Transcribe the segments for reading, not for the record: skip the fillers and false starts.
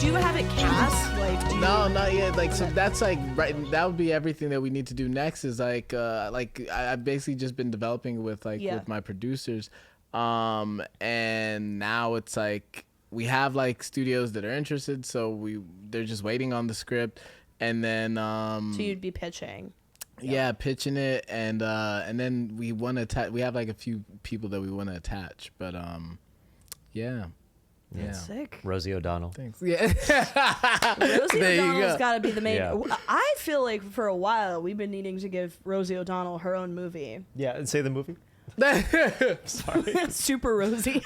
Do you have it cast? Like, do you... No, not yet. Like, so that's like right. That would be everything that we need to do next. Is like I've basically just been developing with with my producers, and now it's like we have like studios that are interested. So they're just waiting on the script, and then So you'd be pitching. Yeah, pitching it, and then we want to attach. We have like a few people that we want to attach, but yeah. That's sick. Rosie O'Donnell. Thanks. Yeah. Rosie There you O'Donnell's go. got to be the main. Yeah. I feel like for a while we've been needing to give Rosie O'Donnell her own movie. Yeah, and say the movie. Sorry. Super Rosie.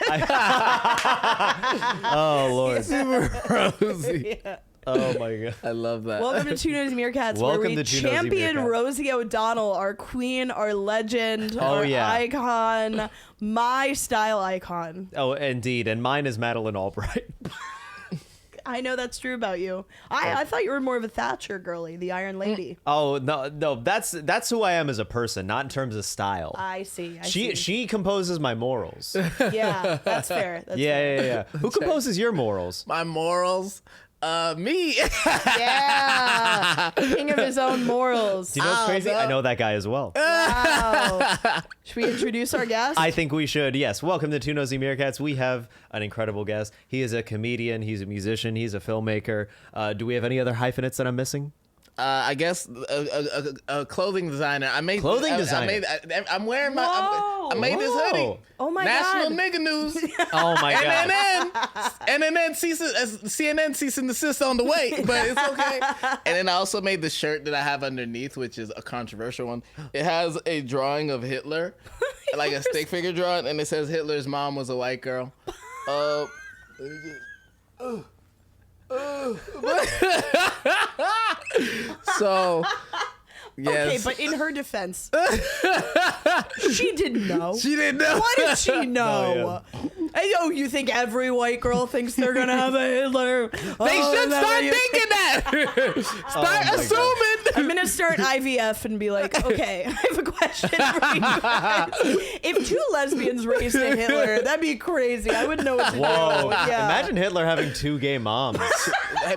Oh Lord. Super Rosie. Yeah. Oh my God. I love that. Welcome to Two Nosy Meerkats, where Welcome we to Two Nosy champion Meerkats. Rosie O'Donnell, our queen, our legend, our icon, my style icon. Oh, indeed, and mine is Madeline Albright. I know that's true about you. I thought you were more of a Thatcher girly, the Iron Lady. Oh no, that's who I am as a person, not in terms of style. I see. She composes my morals. Yeah, that's fair. That's fair. Yeah. Who composes your morals? My morals. Me. Yeah. King of his own morals. Do you know what's crazy? no. I know that guy as well. Wow. Should we introduce our guest? I think we should. Yes. Welcome to Two Nosy Meerkats. We have an incredible guest. He is a comedian. He's a musician. He's a filmmaker. Do we have any other hyphenates that I'm missing? I guess a clothing designer. Clothing designer. I'm wearing my. Whoa. I made this hoodie. Oh my National God. Nigga News. Oh my God. CNN cease and desist on the way, but it's okay. And then I also made the shirt that I have underneath, which is a controversial one. It has a drawing of Hitler, like a stick figure drawing, and it says Hitler's mom was a white girl. So, yes. Okay, but in her defense, she didn't know. She didn't know. What did she know? Oh, Hey, yo, you think every white girl thinks they're gonna have a Hitler? They Oh, should is that start what you thinking that. Start my God. assuming. I'm gonna start IVF and be like, okay, I have a question for you guys. If two lesbians raised a Hitler, that'd be crazy. I wouldn't know what to Whoa. do. Yeah. Imagine Hitler having two gay moms.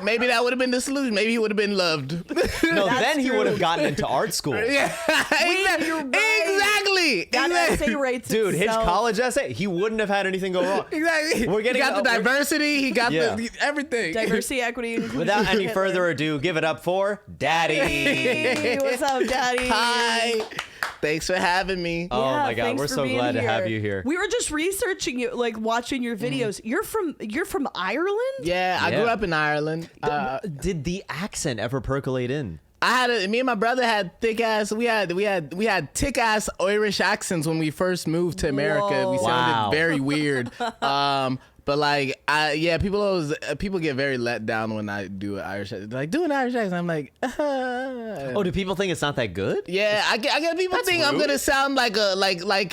Maybe that would have been the solution. Maybe he would have been loved. No, That's then he true. would have gotten into art school. Yeah, you're right. exactly. That essay writes Dude, his itself. college essay, he wouldn't have had anything go wrong. Exactly. We're getting he got the diversity. He got Yeah. everything. Diversity, equity, inclusion. Without any Hitler. further ado, give it up for Daddy. Hey, what's up, Daddy? Hi. Thanks for having me. Oh Yeah, my God, thanks we're for so being glad to here. have you here. We were just researching you, like watching your videos. You're from Ireland? Yeah, I grew Yeah. up in Ireland. Did the accent ever percolate in? Me and my brother had thick ass. We had thick ass Irish accents when we first moved to America. We Whoa. sounded Wow. very weird. But like, people get very let down when I do an Irish accent. They're like, do an Irish accent. I'm like, Oh, do people think it's not that good? yeah, I get people think I'm rude. gonna sound like I feel like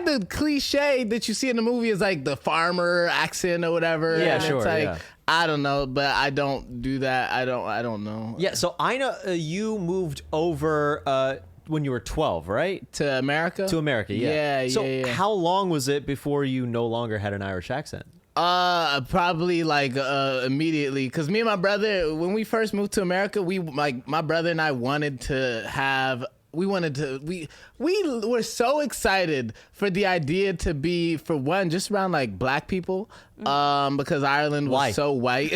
the cliche that you see in the movie is like the farmer accent or whatever. Yeah, and sure, It's like, yeah. I don't know, but I don't do that. I don't know. Yeah, so I know you moved over when you were 12, right? To America. To America, yeah. Yeah, So yeah. how long was it before you no longer had an Irish accent? Probably like immediately, because me and my brother, when we first moved to America, my brother and I wanted to have. We were so excited for the idea to be, for one, just around like black people, because Ireland was Why? so white.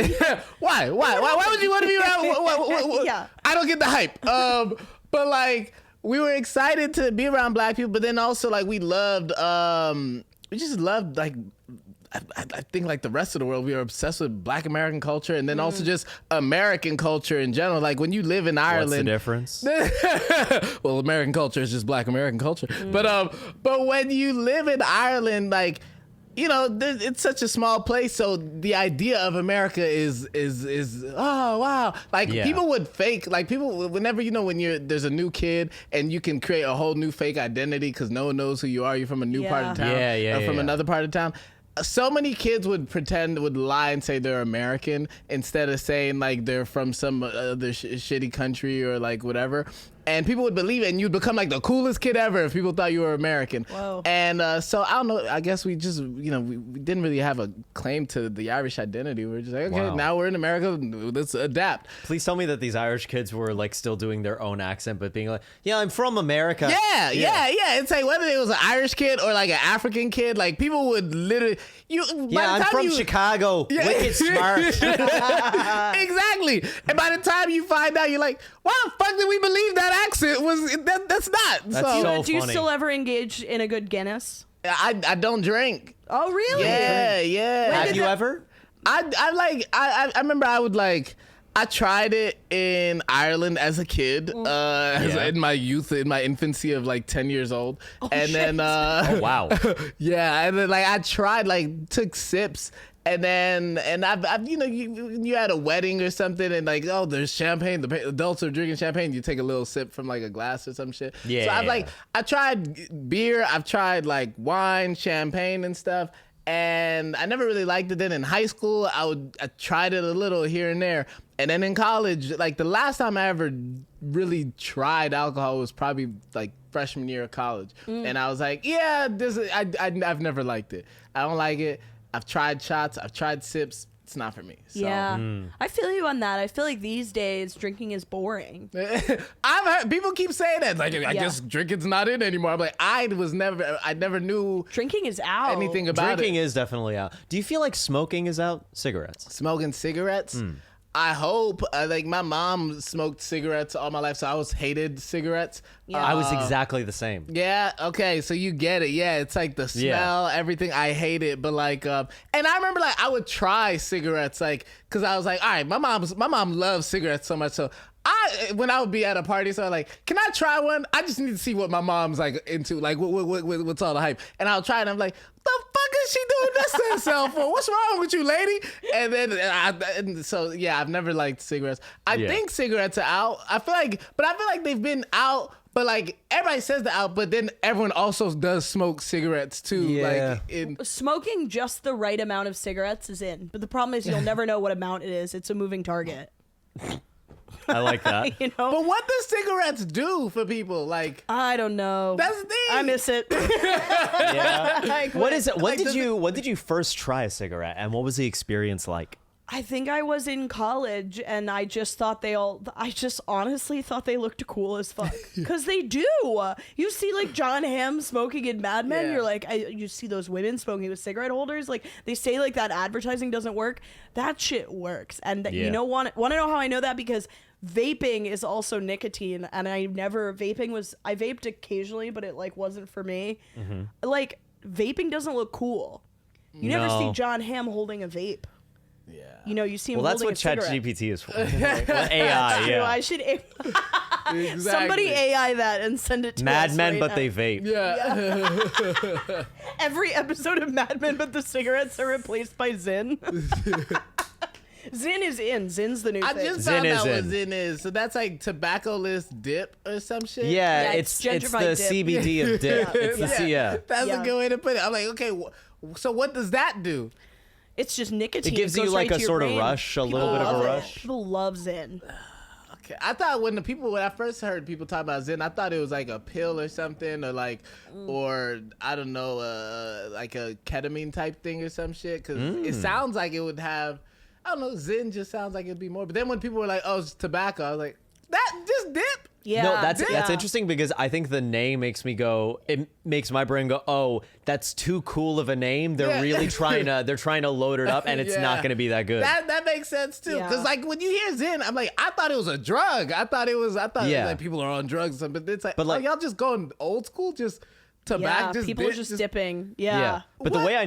Why would you want to be around? Yeah. I don't get the hype. But like, we were excited to be around black people, but then also like we just loved like. I think like the rest of the world, we are obsessed with Black American culture, and then also just American culture in general. Like when you live in Ireland, What's the difference? well, American culture is just Black American culture. But when you live in Ireland, like, you know, it's such a small place, so the idea of America is oh wow, like Yeah. people would fake, like people whenever, you know, when there's a new kid and you can create a whole new fake identity because no one knows who you are. You're from a new part of town, Yeah, or from yeah. another part of town. So many kids would lie and say they're American instead of saying like they're from some other shitty country or like whatever. and people would believe it, and you'd become like the coolest kid ever if people thought you were American. Whoa. And so I don't know. I guess we just, we didn't really have a claim to the Irish identity. We were just like, okay, Wow. now we're in America. Let's adapt. Please tell me that these Irish kids were like still doing their own accent, but being like, yeah, I'm from America. Yeah. It's like whether it was an Irish kid or like an African kid, like people would literally Yeah, I'm from Chicago. Yeah. Wicked smart. Exactly. And by the time you find out, you're like, why the fuck did we believe that accent was that's not? That's so Do you funny. still ever engage in a good Guinness? I don't drink. Oh, really? Yeah. Have you ever? I remember I tried it in Ireland as a kid, in my youth, in my infancy of like 10 years old. And then, Oh, wow. yeah. And then like I tried, like took sips. And I've you at a wedding or something and like, oh, there's champagne. The adults are drinking champagne. You take a little sip from like a glass or some shit. Yeah. So I tried beer. I've tried like wine, champagne and stuff. And I never really liked it. Then in high school, I tried it a little here and there. And then in college, like the last time I ever really tried alcohol was probably like freshman year of college. And I was like, yeah, I've never liked it. I don't like it. I've tried shots. I've tried sips. It's not for me. So. Yeah. I feel you on that. I feel like these days drinking is boring. I've heard people keep saying that. Like, I guess drinking's not in anymore. I'm like, I never knew Drinking is out. anything about Drinking it. is definitely out. Do you feel like smoking is out? Cigarettes. Smoking cigarettes. I hope. Like my mom smoked cigarettes all my life, so I always hated cigarettes. Yeah. I was exactly the same. Yeah. Okay. So you get it. Yeah. It's like the smell, everything. I hate it. But like, and I remember like I would try cigarettes, like, cause I was like, all right, my mom loves cigarettes so much. So when I would be at a party, so I'm like, can I try one? I just need to see what my mom's like into, like what's all the hype. And I'll try it. And I'm like, the fuck is she doing this to herself for? What's wrong with you, lady? And then so yeah, I've never liked cigarettes. I think cigarettes are out. I feel like they've been out. But like everybody says they're out, but then everyone also does smoke cigarettes too. Yeah. Like Smoking just the right amount of cigarettes is in. But the problem is you'll never know what amount it is. It's a moving target. I like that. You know? but what does cigarettes do for people? Like I don't know. that's the thing. I miss it. Yeah. Like, What is it? When Like, did you first try a cigarette, and what was the experience like? I think I was in college and I just honestly thought they looked cool as fuck. Because they do. You see like John Hamm smoking in Mad Men. Yeah. You're like, you see those women smoking with cigarette holders. Like they say like that advertising doesn't work. That shit works. And you know, want to know how I know that? Because vaping is also nicotine. And I vaped occasionally, but it like wasn't for me. Like vaping doesn't look cool. You never No. see John Hamm holding a vape. Yeah. You know, you see him Well, that's holding what a cigarette. ChatGPT is for. Well, AI, True, yeah. I should Exactly. somebody AI that and send it to Mad us Men, right but now. they vape. Yeah. Every episode of Mad Men, but the cigarettes are replaced by Zyn. Zyn is in. Zyn's the new I thing. just Zyn found is out what in. Zyn is. So that's like tobacco-less dip or some shit. Yeah, Yeah, it's it's the gentrified dip. CBD of dip. It's the yeah. That's Yeah. a good way to put it. I'm like, okay, so what does that do? It's just nicotine. It gives you goes like right a to your sort of brain. rush, a People little bit of love a it. rush. People love Zyn. Okay. I thought when I first heard people talk about Zyn, I thought it was like a pill or something, or like, or I don't know, like a ketamine type thing or some shit. Because it sounds like it would have, I don't know, Zyn just sounds like it'd be more. But then when people were like, oh, it's tobacco, I was like, that just dip. Yeah. No, that's yeah. interesting because I think the name makes my brain go, oh, that's too cool of a name. They're Yeah. really trying to load it up, and it's Yeah. not going to be that good. That makes sense too. Yeah. Because like when you hear Zyn, I'm like, I thought it was a drug. I thought it was Yeah. like people are on drugs or something. But it's like, But, like- oh, y'all just going old school, just tobacco, Yeah, just people dip, just dipping. Yeah. But What? the way I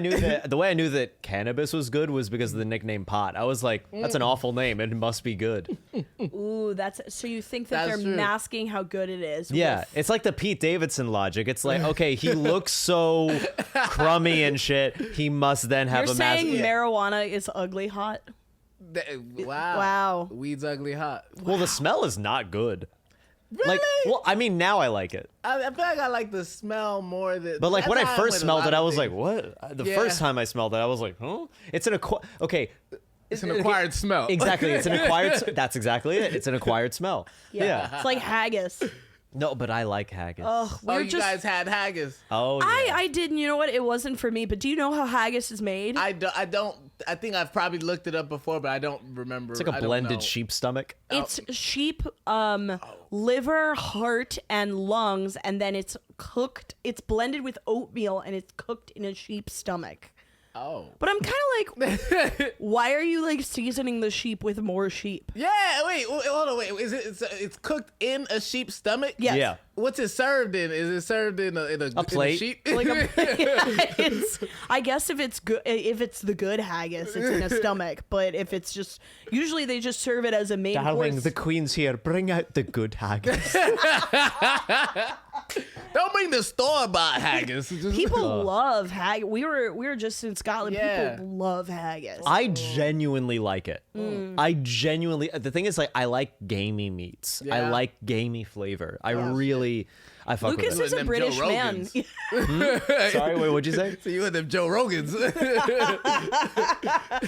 knew that cannabis was good was because of the nickname pot. I was like, that's an awful name. It must be good. Ooh, so you think that That's they're true. masking how good it is? Yeah, with- it's like the Pete Davidson logic. It's like, okay, he looks so crummy and shit. He must then have You're a mask. saying marijuana is ugly hot? Wow. Wow. Weed's ugly hot. Well, the smell is not good. Really? Like, well, I mean, now I like it. I feel like I like the smell more than. But like when that's I how first with a smelled lot it, I of was like, things. "What?" The Yeah. first time I smelled it, I was like, "Huh?" It's an okay. It's an acquired smell. Exactly, it's an acquired. That's exactly it. It's an acquired smell. Yeah. It's like haggis. No, but I like haggis. Oh, Oh, you guys had haggis. Oh, yeah. I did. You know what? It wasn't for me. But do you know how haggis is made? I don't. I think I've probably looked it up before, but I don't remember. It's like a blended sheep stomach. It's sheep, liver, heart, and lungs, and then it's cooked. It's blended with oatmeal, and it's cooked in a sheep's stomach. Oh. But I'm kind of like, why are you like seasoning the sheep with more sheep? Yeah. Wait. Hold on. Wait. Is it? It's cooked in a sheep's stomach? Yes. Yeah. What's it served in? Is it served in a plate? In a sheep? Like it's, I guess if it's good, if it's the good haggis, it's in a stomach. But if it's just, usually they just serve it as a main Darling, course. the queen's here. Bring out the good haggis. Don't bring the store-bought haggis. Just- People love haggis. We were just in Scotland. Yeah. People love haggis. I genuinely like it. I genuinely. The thing is, like, I like gamey meats. I Yeah. like gamey flavor. I really, I fuck Lucas with is it. a them British Joe man. Rogans. Sorry, wait, what'd you say? So you and them Joe Rogans.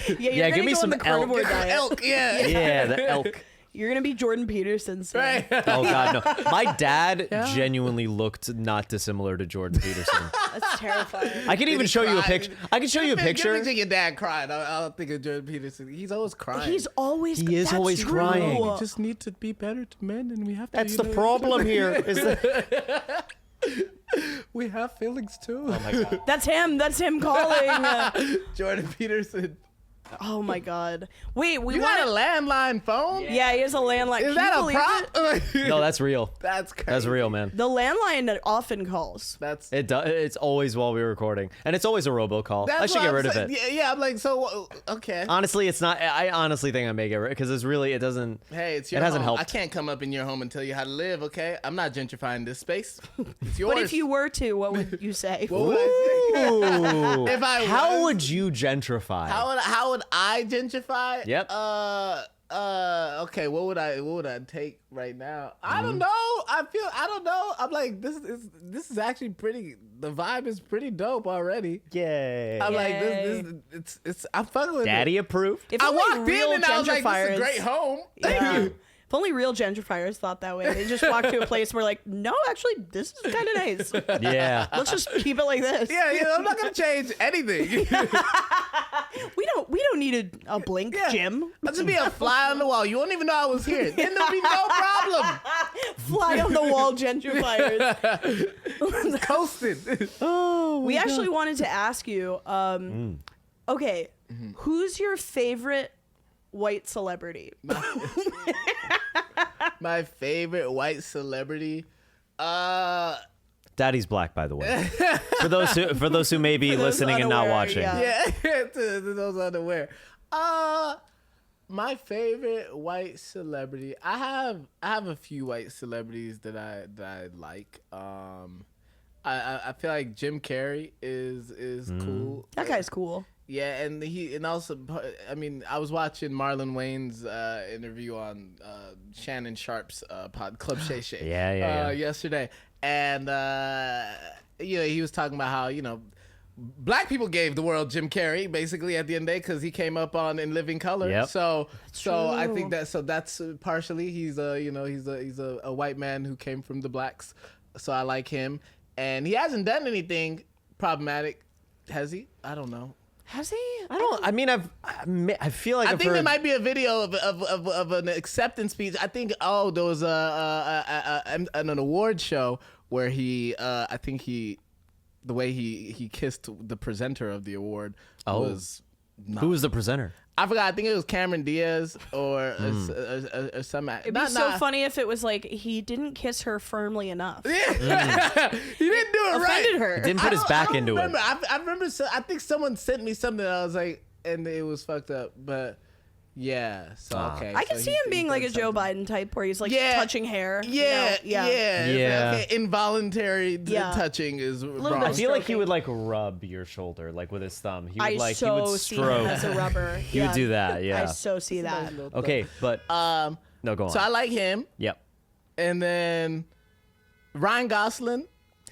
You're Yeah, gonna give me go on some the carnivore elk. diet. Elk, yeah. Yeah, the elk. You're gonna be Jordan Peterson soon. Right. Oh God, no! My dad genuinely looked not dissimilar to Jordan Peterson. That's terrifying. I can even show you a cried? picture. I can show you a picture. Give me your dad crying. I'll think of Jordan Peterson. He's always crying. He is That's always true. crying. We just need to be better to men, and we have to. That's the problem here. Is that, We have feelings too. oh my God. That's him. That's him calling. Jordan Peterson. Oh my God. Wait, we You want got a landline phone? Yeah, he has a landline. Is Can that you a believe prop? it? No, that's real. That's crazy. That's real, man. The landline often calls. That's. It does. It's always while we're recording, and it's always a robocall. That's I should what get I'm rid of saying. it. Yeah, I'm like, so okay. Honestly, it's not. I honestly think I may get rid because it's really. It doesn't. Hey, it's your It hasn't home. helped. I can't come up in your home and tell you how to live, okay? I'm not gentrifying this space. It's yours. But if you were to, what would you say? What would I say? Ooh. If I How was- would you gentrify? How would I gentrify? Yep. Okay, what would I take right now? I Mm-hmm. don't know. I don't know. I'm like, this is actually pretty, the vibe is pretty dope already. Yay! I'm like, Yay. it's I'm fucking with Daddy it. approved. If I only walked real in and I was like, this is a gentrifiers- great home. Thank Yeah. you. If only real gentrifiers thought that way. They just walk to a place where like, no, actually, this is kind of nice. Yeah. Let's just keep it like this. Yeah, I'm not gonna change anything. We don't need a blink, Yeah. Jim. I'll just be a fly on the wall. You won't even know I was here. Then there'll be no problem. Fly on the wall gentrifiers. Coasted. We actually wanted to ask you, okay, who's your favorite white celebrity? My favorite white celebrity. Daddy's black, by the way. For those who may be For those listening and not unaware, watching. yeah. Yeah, to those unaware. My favorite white celebrity. I have a few white celebrities that I like. I feel like Jim Carrey is cool. That guy's cool. Yeah, and also, I mean, I was watching Marlon Wayne's interview on Shannon Sharp's pod Club Shay Shay. Yeah. Yesterday, and he was talking about how black people gave the world Jim Carrey basically at the end of the day because he came up on In Living Color. Yep. So I true. think that's partially he's a white man who came from the blacks. So I like him, and he hasn't done anything problematic, has he? I don't know. Has he? I don't. I mean, I feel like I I've think there heard. might be a video of an acceptance speech. I think there was an award show where the way he kissed the presenter of the award was Who was the presenter? I forgot. I think it was Cameron Diaz or some. It'd be so funny if it was like he didn't kiss her firmly enough. He didn't do it right. Offended her. Didn't put his back into remember. it. I remember. I think someone sent me something. I was like, and it was fucked up. But yeah. So okay. I can so see he him being did like a Joe something. Biden type where he's like Yeah. touching hair. Yeah, yeah. Yeah. Okay, involuntary Yeah. touching is bit wrong. I of feel like he stroking. would like rub your shoulder like with his thumb. He would I like so he would see him stroke. as a rubber. He would do that. I Yeah. so see that. Okay, but no, go on. So I like him, Yep. and then Ryan Gosling.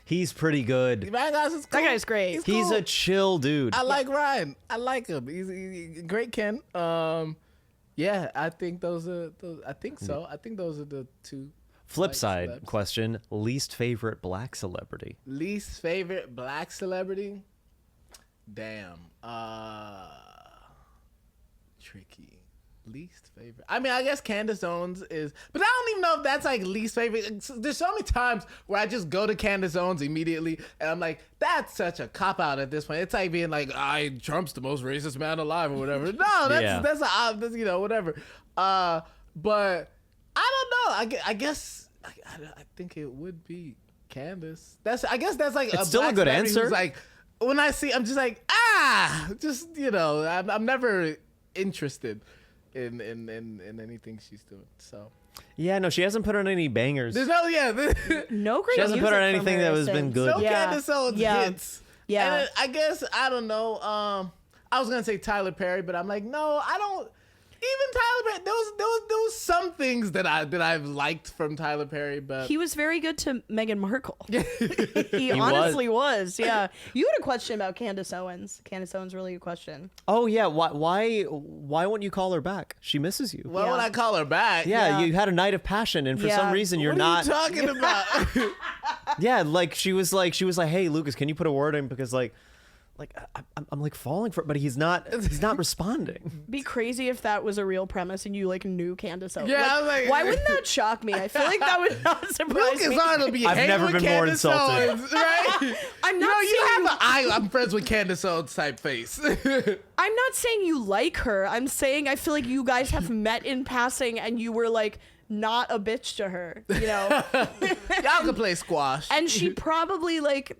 He's pretty good. Ryan Gosling's cool. That guy's great. He's cool. a chill dude. I like Ryan. I like him. He's great, Ken. Yeah, I think those are. I think so. I think those are the two. Flip Like side celebs. question: least favorite black celebrity. Least favorite black celebrity? Damn. Tricky. Least favorite. I mean, I guess Candace Owens is, but I don't even know if that's like least favorite. There's so many times where I just go to Candace Owens immediately, and I'm like, that's such a cop out at this point. It's like being like, Trump's the most racist man alive or whatever. No, that's whatever. But I don't know. I guess I think it would be Candace. I guess that's like It's still a good answer. Like when I see, I'm just like, I'm never interested in anything she's doing. So Yeah, no, she hasn't put on any bangers. there's No great. She hasn't put music on from anything her that has been since. good. no Yeah. Candace Owens Yeah. hits. Yeah. And I guess I don't know. I was gonna say Tyler Perry, but I'm like, no, I don't. Even Tyler Perry, there was some things that I've liked from Tyler Perry, but He was very good to Meghan Markle. he was. honestly was. Yeah. You had a question about Candace Owens. Candace Owens, really good question. Oh yeah, why won't you call her back? She misses you. why Yeah. would I call her back? Yeah, Yeah. you had a night of passion, and for Yeah. some reason you're What not. are you talking about? Yeah, like she was like, hey Lucas, can you put a word in, because like I'm like falling for it, but he's not responding. Be crazy if that was a real premise and you like knew Candace Owens. Yeah, I'm like- why wouldn't that shock me? I feel like that would not surprise Lucas me. Arnold be I've hanging never with been more Candace insulted. Owens, right? I'm You not know, you saying have I'm friends with Candace Owens type face. I'm not saying you like her. I'm saying I feel like you guys have met in passing and you were like not a bitch to her, you know? Y'all can play squash. And she probably like,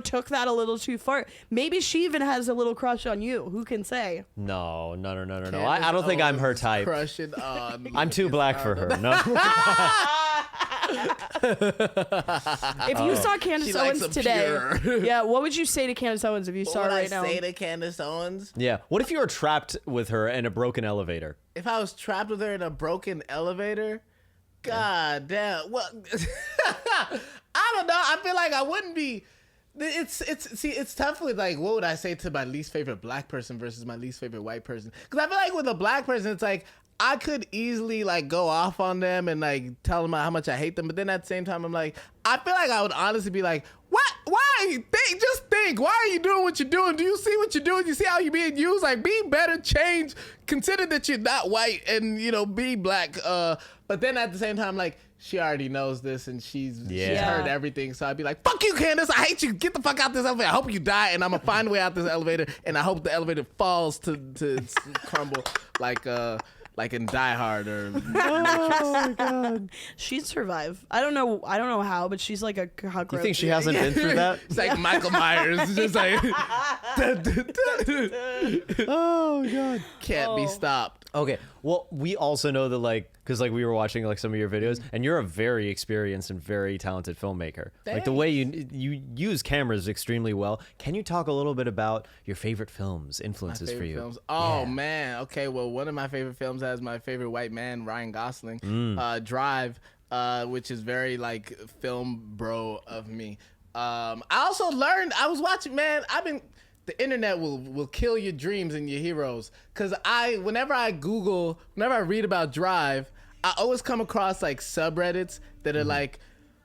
took that a little too far. Maybe she even has a little crush on you. Who can say? No. I don't think I'm her Candace type. Crushing on. I'm too black for her. No. If you saw Candace She likes Owens them today, pure. yeah, what would you say to Candace Owens if you What saw would her I right now? say to Candace Owens? Yeah. What if you were trapped with her in a broken elevator? If I was trapped with her in a broken elevator, god damn. Well, I don't know. I feel like I wouldn't be. It's tough with like, what would I say to my least favorite black person versus my least favorite white person? Because I feel like with a black person, it's like I could easily like go off on them and like tell them how much I hate them, but then at the same time, I'm like, I feel like I would honestly be like, what? Why are you think? Just think. Why are you doing what you're doing? Do you see what you're doing? You see how you're being used? Like, be better, change. Consider that you're not white and be black. But then at the same time, like, she already knows this and she's heard everything. So I'd be like, fuck you, Candace. I hate you. Get the fuck out this elevator. I hope you die, and I'm gonna find a way out this elevator, and I hope the elevator falls to crumble like in Die Hard or Oh my god. She'd survive. I don't know how, but she's like a cockroach. You think she hasn't been through that? It's like Michael Myers. It's just like Oh god. can't be stopped. Okay. Well, we also know that because we were watching like some of your videos, and you're a very experienced and very talented filmmaker. Like the way you use cameras extremely well. Can you talk a little bit about your favorite films, influences for Favorite you? films. Oh Yeah. man. Okay. Well, one of my favorite films has my favorite white man, Ryan Gosling. Drive, which is very like film bro of me. I also learned. I was watching. Man, the internet will kill your dreams and your heroes. Cause whenever I read about Drive, I always come across like subreddits that are like,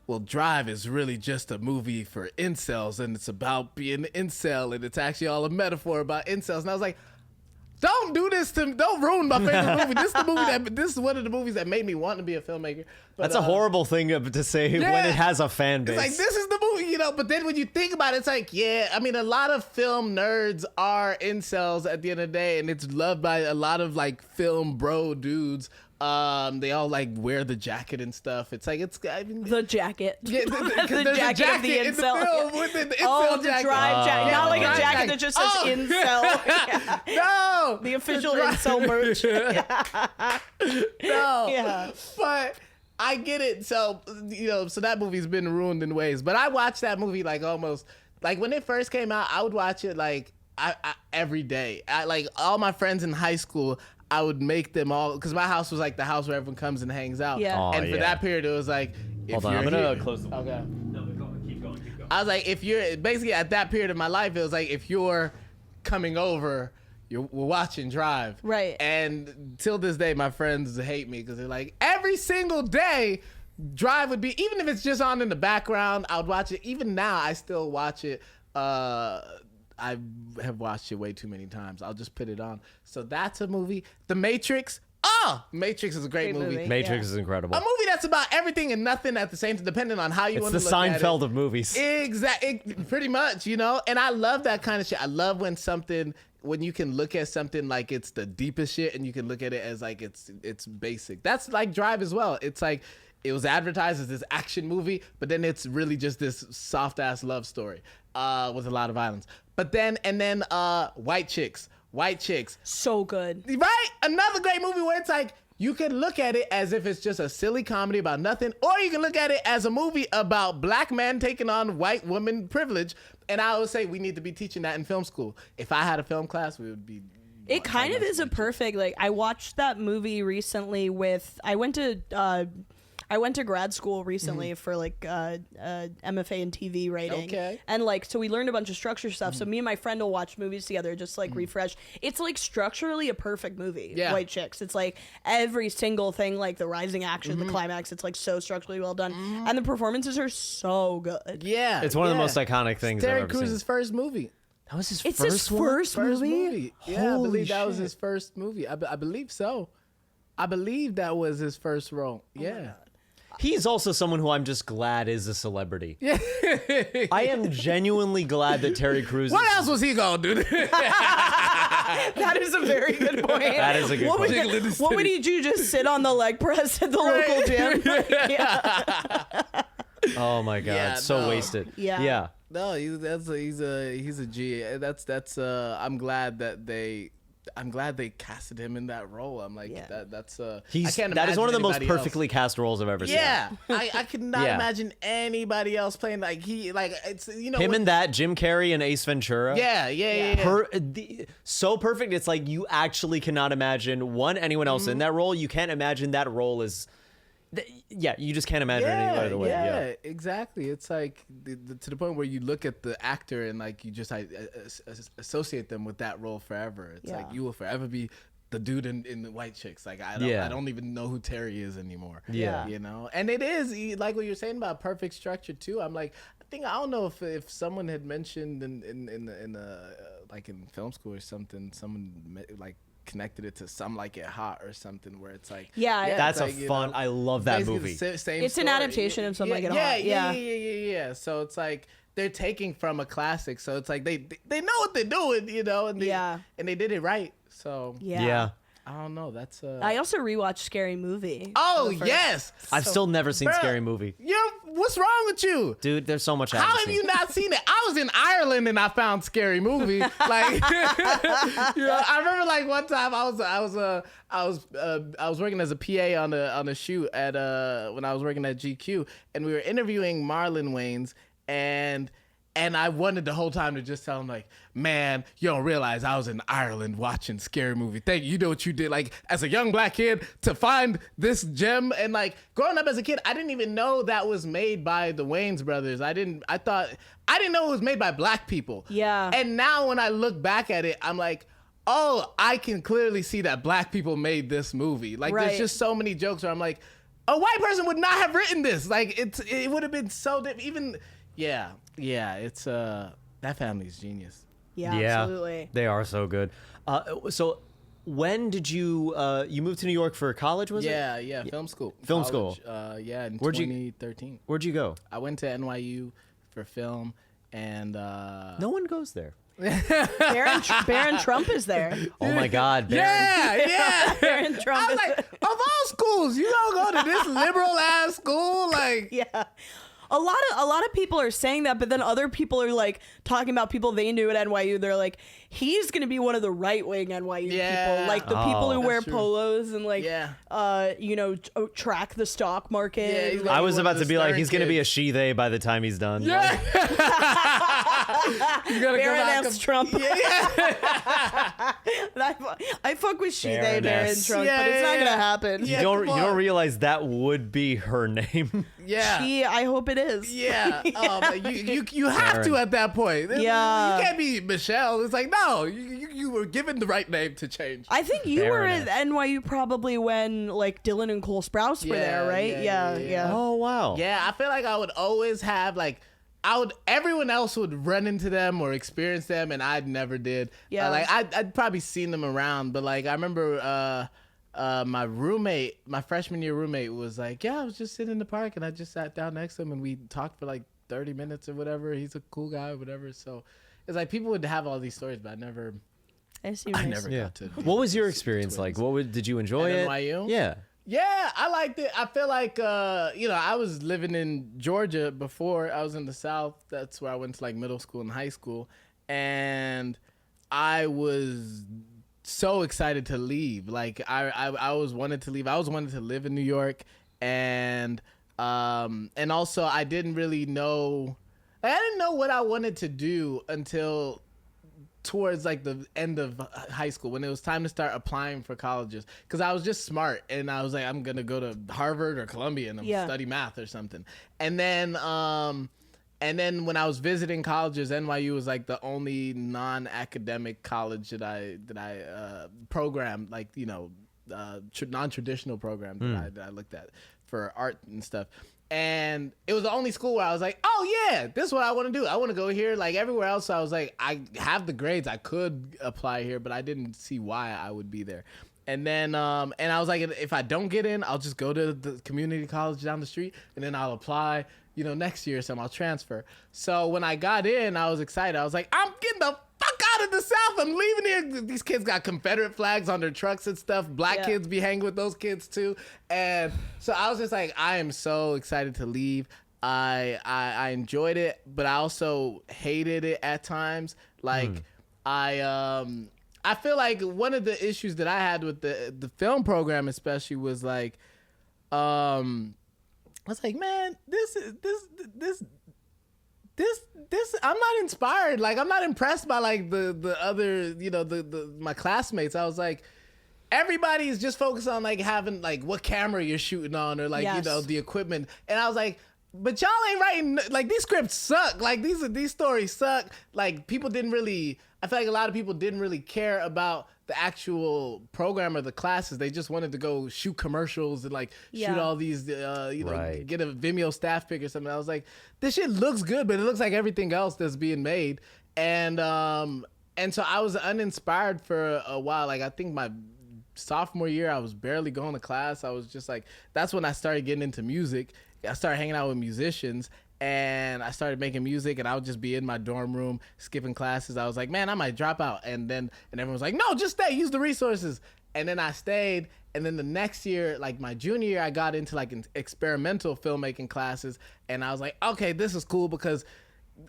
well, Drive is really just a movie for incels, and it's about being an incel, and it's actually all a metaphor about incels. And I was like, don't do this don't ruin my favorite movie. This is one of the movies that made me want to be a filmmaker. But, That's a horrible thing to say when it has a fan base. it's like, this is the movie, but then when you think about it, it's like, yeah, I mean, a lot of film nerds are incels at the end of the day, and it's loved by a lot of like film bro dudes. They all like wear the jacket and stuff. It's like, the jacket. yeah, the there's jacket, a of the in the incel. film with the incel Oh, the jacket. drive jacket. Not like a Drive jacket that just says Oh. incel. Yeah. No, The official incel merch. no. Yeah. But I get it. So, so that movie's been ruined in ways. But I watched that movie like almost, like when it first came out, I would watch it like I every day. Like all my friends in high school, I would make them all, because my house was like the house where everyone comes and hangs out. Yeah. Aw, And for yeah. that period, it was like, Hold on, I'm gonna close the. Okay. No, keep going. I was like, if you're basically at that period of my life, it was like, if you're coming over, we're watching Drive. Right. And till this day, my friends hate me because they're like, every single day, Drive would be, even if it's just on in the background, I would watch it. Even now, I still watch it. I have watched it way too many times. I'll just put it on. So that's a movie. The Matrix. Oh, Matrix is a great movie. Matrix is incredible. A movie that's about everything and nothing at the same time, depending on how you want to look at it. It's the Seinfeld of movies. Exactly. Pretty much, you know? And I love that kind of shit. I love when you can look at something like it's the deepest shit and you can look at it as like it's basic. That's like Drive as well. It's like, it was advertised as this action movie, but then it's really just this soft ass love story with a lot of violence. But then White Chicks. So good. Right? Another great movie where it's like, you can look at it as if it's just a silly comedy about nothing, or you can look at it as a movie about black men taking on white woman privilege. And I always say we need to be teaching that in film school. If I had a film class, we would be. It kind of is a perfect, like, I watched that movie recently I went to grad school recently for like MFA in TV writing. Okay. And like, so we learned a bunch of structure stuff. So me and my friend will watch movies together, just like refresh. It's like structurally a perfect movie. Yeah. White Chicks. It's like every single thing, like the rising action, the climax. It's like so structurally well done, and the performances are so good. Yeah. It's one of the most iconic things I've Terry ever Crews' seen. first movie. That was his It's first his one? first movie. Yeah, I Holy believe that was shit. his first movie. I believe so. I believe that was his first role. Yeah. He's also someone who I'm just glad is a celebrity. Yeah. I am genuinely glad that Terry Crews What else was he gonna do? That is a very good point. That is a good what point. What would he do? Just sit on the leg press at the local gym? Yeah. Oh my god, Yeah, so no. wasted. Yeah. Yeah. No, he's a G. I'm glad that they casted him in that role. I'm like, Yeah. that's That I can't is one of the imagine most anybody else. perfectly cast roles I've ever seen. Yeah, I could not Yeah. imagine anybody else playing it's Him and that, Jim Carrey and Ace Ventura. Yeah. So perfect. It's like you actually cannot imagine anyone else in that role. You can't imagine that role is. Yeah, you just can't imagine it any other way. Yeah. Exactly. It's like to the point where you look at the actor and like you just associate them with that role forever. It's like you will forever be the dude in the White Chicks. Like I don't even know who Terry is anymore. Yeah. You know, and it is like what you're saying about perfect structure too. I'm like, I don't know if someone had mentioned in like in film school or something, someone like connected it to Some Like It Hot or something where it's like That's it's a like, fun. I love that movie. Same It's an story. adaptation of Some Like It Hot. Yeah. So it's like they're taking from a classic. So it's like they know what they're doing, you know, and they did it right. So Yeah. I don't know. That's I also rewatched Scary Movie. Oh yes, I've still never seen Bruh, Scary Movie. What's wrong with you? Dude, there's so much I How haven't have seen. you not seen it? I was in Ireland and I found Scary Movie. Like, I remember like one time I was working as a PA on a shoot at when I was working at GQ, and we were interviewing Marlon Wayans, and I wanted the whole time to just tell him like, man, you don't realize I was in Ireland watching Scary Movie. Thank you. You know what you did, like as a young black kid to find this gem. And like growing up as a kid, I didn't even know that was made by the Wayans brothers. I didn't know it was made by black people. Yeah. And now when I look back at it, I'm like, oh, I can clearly see that black people made this movie. Like there's just so many jokes where I'm like, a white person would not have written this. Like it would have been so different. Even it's that family's genius. Yeah, absolutely. They are so good. So when did you moved to New York for college, was it? Yeah, film school. Film College, school. In Where'd you- 2013. Where'd you go? I went to NYU for film, and No one goes there. Barron Trump is there. Oh my God, Barron. yeah. Barron Trump I was is like, of all schools, you don't go to this liberal ass school, like. Yeah. A lot of people are saying that, but then other people are like talking about people they knew at NYU. They're like, he's gonna be one of the right wing NYU people, like the people who wear true. polos and like, track the stock market. Yeah, he's Like, I was one about of to the be like, stern he's gonna be a kids. she/they by the time he's done. Yeah. You gotta Barron go back F. Trump. I fuck with she they Barron Baroness. Trump, Yeah, but it's not yeah, gonna yeah. happen. You Yeah, don't come on. realize that would be her name. Yeah. I hope it is. Yeah. You have to at that point. Yeah. You can't be Michelle. It's like, no, you were given the right name to change. I think you Fair were enough. at NYU probably when like Dylan and Cole Sprouse were there, right? Yeah. Oh wow. Yeah, I feel like I would always have like everyone else would run into them or experience them, and I never did. Yeah. Like I'd probably seen them around, but like I remember my freshman year roommate was like, yeah, I was just sitting in the park and I just sat down next to him and we talked for like 30 minutes or whatever. He's a cool guy or whatever. So it's like people would have all these stories, but I never Yeah. got to. What was your experience like? Did you enjoy At it? NYU? Yeah. Yeah, I liked it. I feel like, I was living in Georgia before. I was in the South. That's where I went to like middle school and high school. And I was so excited to leave. Like I always wanted to leave. I always wanted to live in New York. And also I didn't really know, I didn't know what I wanted to do until towards like the end of high school when it was time to start applying for colleges, because I was just smart and I was like, I'm gonna go to Harvard or Columbia and study math or something. And then when I was visiting colleges, NYU was like the only non-academic college that I programmed, like, non-traditional program that I looked at for art and stuff. And it was the only school where I was like, oh yeah, this is what I want to do. I want to go here. Like everywhere else, I was like, I have the grades. I could apply here, but I didn't see why I would be there. And then, and I was like, if I don't get in, I'll just go to the community college down the street and then I'll apply, next year or something. I'll transfer. So when I got in, I was excited. I was like, I'm getting the fuck out of the South. I'm leaving here. These kids got Confederate flags on their trucks and stuff. Black kids be hanging with those kids too. And so I was just like, I am so excited to leave. I enjoyed it, but I also hated it at times. Like I feel like one of the issues that I had with the film program especially was like, I was like, man, this I'm not inspired. Like I'm not impressed by like the other, my classmates. I was like, everybody's just focused on like having like what camera you're shooting on or like, the equipment. And I was like, but y'all ain't writing, like these scripts suck. Like these stories suck. Like people didn't really, I feel like a lot of people didn't really care about the actual program or the classes. They just wanted to go shoot commercials and like shoot all these, get a Vimeo staff pick or something. I was like, this shit looks good, but it looks like everything else that's being made. And so I was uninspired for a while. Like I think my sophomore year, I was barely going to class. I was just like, that's when I started getting into music. I started hanging out with musicians and I started making music, and I would just be in my dorm room skipping classes. I was like, man, I might drop out. And everyone was like, no, just stay, use the resources. And then I stayed. And then the next year, like my junior year, I got into like experimental filmmaking classes. And I was like, okay, this is cool because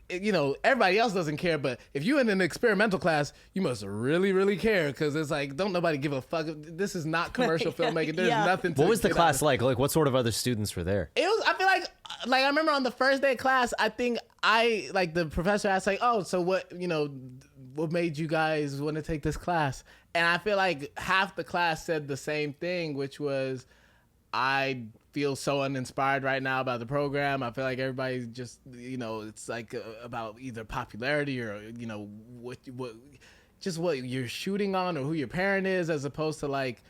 everybody else doesn't care, but if you in an experimental class, you must really, really care, because it's like, don't nobody give a fuck. This is not commercial filmmaking. There's nothing to What was the class like? Like, what sort of other students were there? It was, I feel like I remember on the first day of class, I think the professor asked like, oh, so what made you guys want to take this class? And I feel like half the class said the same thing, which was, I feel so uninspired right now about the program. I feel like everybody's just, it's like about either popularity or, what you're shooting on or who your parent is, as opposed to like,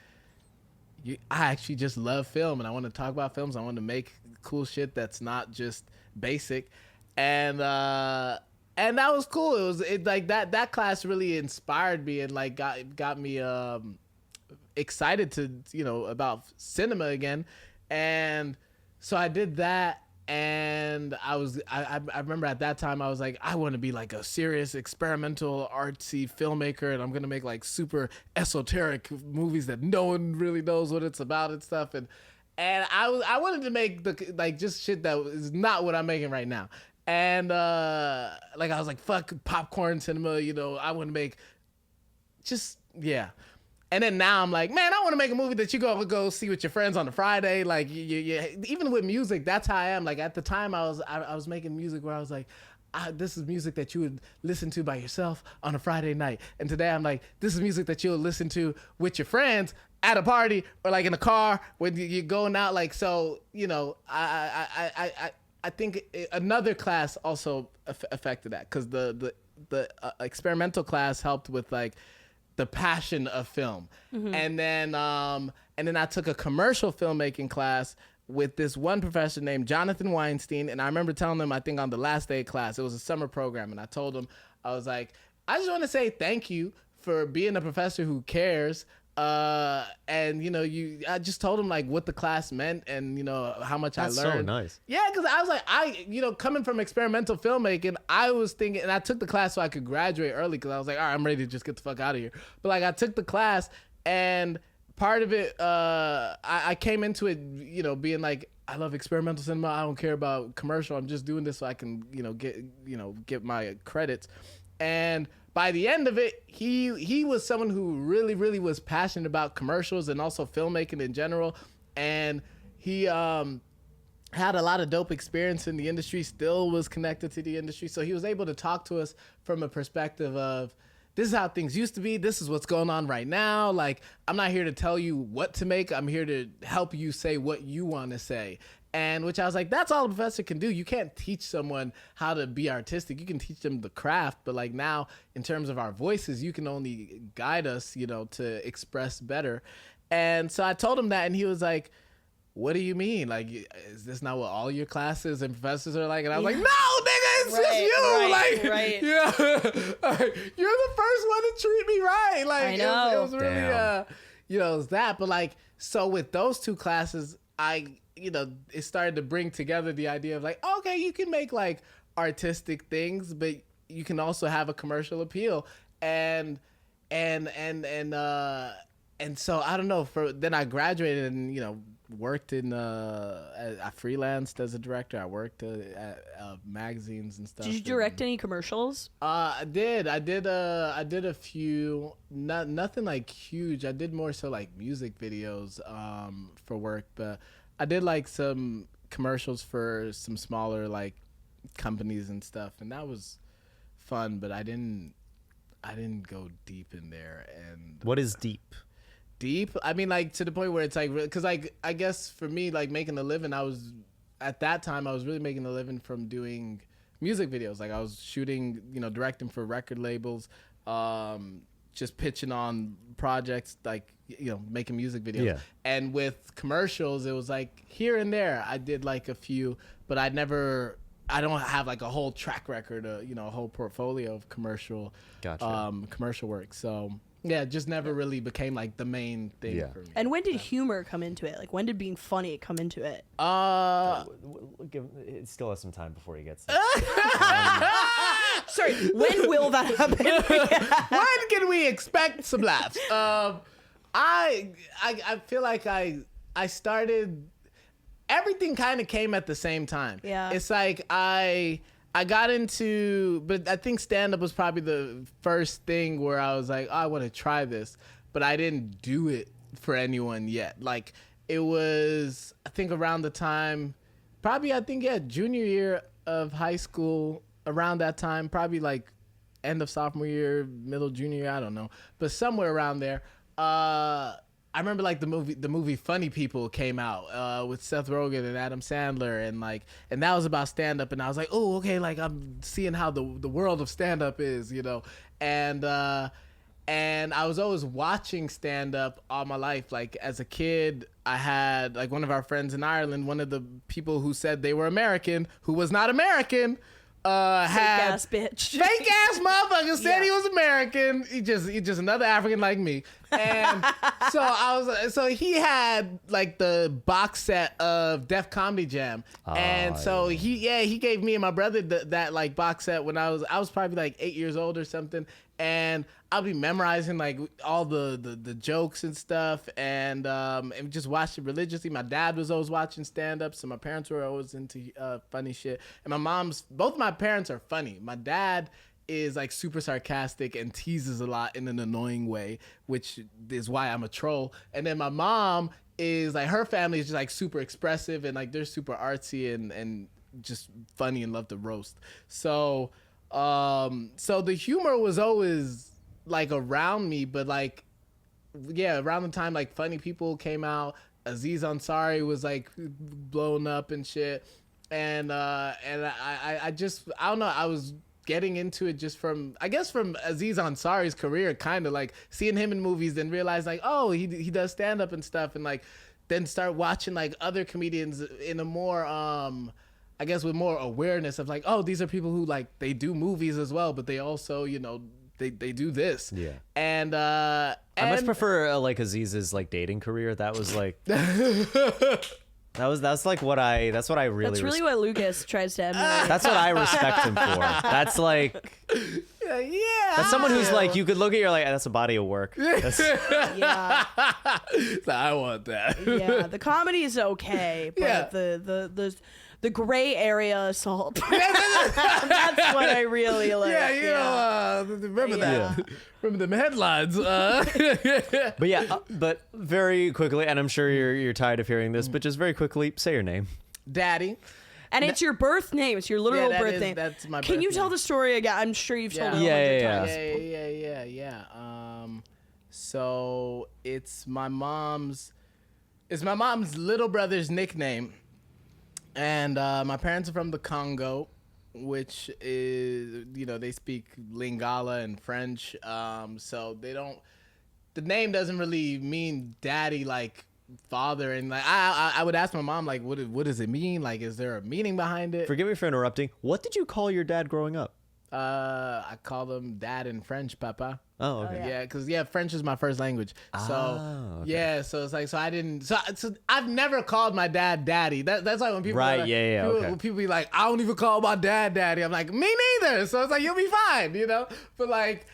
I actually just love film and I want to talk about films. I want to make cool shit that's not just basic. And that was cool. Like that class really inspired me and like got me excited to about cinema again. And so I did that, and I remember at that time I was like, I want to be like a serious experimental artsy filmmaker, and I'm gonna make like super esoteric movies that no one really knows what it's about and stuff. And I wanted to make just shit that is not what I'm making right now. And like I was like, fuck popcorn cinema, I want to make And then now I'm like, man, I want to make a movie that you go see with your friends on a Friday. Like, even with music, that's how I am. Like at the time, I was making music where I was like, this is music that you would listen to by yourself on a Friday night. And today I'm like, this is music that you'll listen to with your friends at a party or like in a car when you're going out. Like, so, you know, I think another class also affected that, because the experimental class helped with like the passion of film. And then I took a commercial filmmaking class with this one professor named Jonathan Weinstein. And I remember telling him, I think on the last day of class, it was a summer program. And I told him, I was like, I just want to say thank you for being a professor who cares. And you know, I just told him like what the class meant and, you know, how much That's I learned. so nice. Yeah, because I was like, you know, coming from experimental filmmaking, I was thinking, and I took the class so I could graduate early, because I was like, all right, I'm ready to just get the fuck out of here. But like, I took the class, and part of it, I came into it, you know, being like, I love experimental cinema. I don't care about commercial. I'm just doing this so I can, you know, get my credits. And by the end of it, he was someone who really, really was passionate about commercials and also filmmaking in general. And he had a lot of dope experience in the industry, still was connected to the industry. So he was able to talk to us from a perspective of, this is how things used to be. This is what's going on right now. Like, I'm not here to tell you what to make. I'm here to help you say what you want to say. And which I was like, that's all a professor can do. You can't teach someone how to be artistic. You can teach them the craft, but like now in terms of our voices, you can only guide us, you know, to express better. And so I told him that, and he was like, what do you mean? Like, is this not what all your classes and professors are like? And I was like, no, nigga, it's just you. Right. Like, you're the first one to treat me right. Like, I know. It was really, you know, it was that. But like, so with those two classes, you know, it started to bring together the idea of like, okay, you can make like artistic things, but you can also have a commercial appeal. And so I don't know, then I graduated and, you know, worked in, I freelanced as a director. I worked at magazines and stuff. Did you direct any commercials? I did a few, nothing like huge. I did more so like music videos, for work, but I did like some commercials for some smaller like companies and stuff, and that was fun, but I didn't go deep in there. And What is deep? Deep? I mean, like, to the point where it's like, because like, I guess for me, like, making a living, at that time I was really making a living from doing music videos. Like, I was shooting, you know, directing for record labels, just pitching on projects, like, you know, making music videos. Yeah. And with commercials, it was like here and there I did like a few, but I don't have like a whole track record, you know, a whole portfolio of commercial work. So yeah, it just never really became like the main thing for me. And when did humor come into it? Like, when did being funny come into it? It still has some time before he gets there. Sorry, when will that happen? When can we expect some laughs? I feel like I started, everything kind of came at the same time. Yeah. It's like I got into, but I think stand-up was probably the first thing where I was like, oh, I want to try this, but I didn't do it for anyone yet. Like, it was, I think around the time, junior year of high school, around that time, probably like end of sophomore year, middle junior year, I don't know, but somewhere around there. I remember like the movie Funny People came out with Seth Rogen and Adam Sandler, and that was about stand up, and I was like, oh, okay, like I'm seeing how the world of stand up is, you know, and I was always watching stand up all my life. Like, as a kid, I had like one of our friends in Ireland, one of the people who said they were American, who was not American. Fake ass bitch. Fake ass motherfucker said he was American. He just another African like me. And so he had like the box set of Def Comedy Jam. And so he gave me and my brother that like box set when I was probably like 8 years old or something. And I'll be memorizing like all the jokes and stuff, and just watched it religiously. My dad was always watching stand-up, so my parents were always into funny shit. And both my parents are funny. My dad is like super sarcastic and teases a lot in an annoying way, which is why I'm a troll. And then my mom is like, her family is just like super expressive, and like they're super artsy and just funny and love to roast. So the humor was always like around me, but like around the time like Funny People came out, Aziz Ansari was like blown up and shit, and I don't know, I was getting into it just from Aziz Ansari's career, kind of like seeing him in movies, then realize like, oh, he does stand up and stuff, and like then start watching like other comedians in a more I guess with more awareness of like, oh, these are people who like they do movies as well, but they also, you know, they do this. Yeah. And I much prefer like Aziz's like dating career. That was like that's what I really That's really what Lucas tries to emulate. That's what I respect him for. That's like that's someone who's like, you could look at, you're like, that's a body of work. That's, Yeah. I want that. Yeah. The comedy is okay, but Yeah. the gray area assault. That's what I really like. Yeah, you know, remember that. Yeah. Remember them headlines. but yeah, but very quickly, and I'm sure you're tired of hearing this, but just very quickly, say your name. Daddy. And it's your birth name. It's your literal birth name. That's my Can birth you tell name. the story again? I'm sure you've told it Yeah. 100 times. Yeah. So it's my mom's little brother's nickname, and my parents are from the Congo, which is, you know, they speak Lingala and French. So the name doesn't really mean daddy like father, and like I would ask my mom like, what does it mean? Like, is there a meaning behind it? Forgive me for interrupting. What did you call your dad growing up? I call him dad in French, Papa. Oh, okay. Yeah, because French is my first language. So okay. yeah, so it's like, so I didn't, so I've never called my dad daddy. That's like when people Right, are like, yeah, people, okay. when people be like, I don't even call my dad daddy. I'm like, me neither. So it's like, you'll be fine, you know. But like,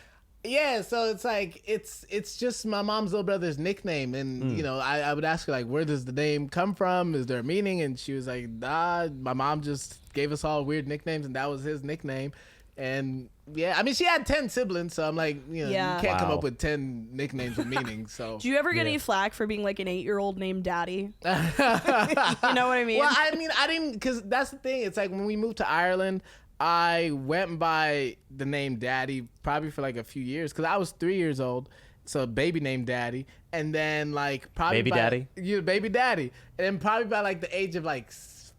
yeah, so it's like it's just my mom's little brother's nickname, and you know, I would ask her like, where does the name come from? Is there a meaning? And she was like, nah, my mom just gave us all weird nicknames, and that was his nickname. And yeah, I mean, she had 10 siblings, so I'm like, you know, Yeah. you can't come Wow. up with 10 nicknames with meaning. So Do you ever get Yeah. any flack for being like an 8-year-old named Daddy? You know what I mean? well, I mean, I didn't, because that's the thing. It's like when we moved to Ireland, I went by the name Daddy probably for like a few years, because I was 3 years old. So a baby named Daddy, and then like probably Baby daddy? Yeah, baby daddy, and then probably by like the age of like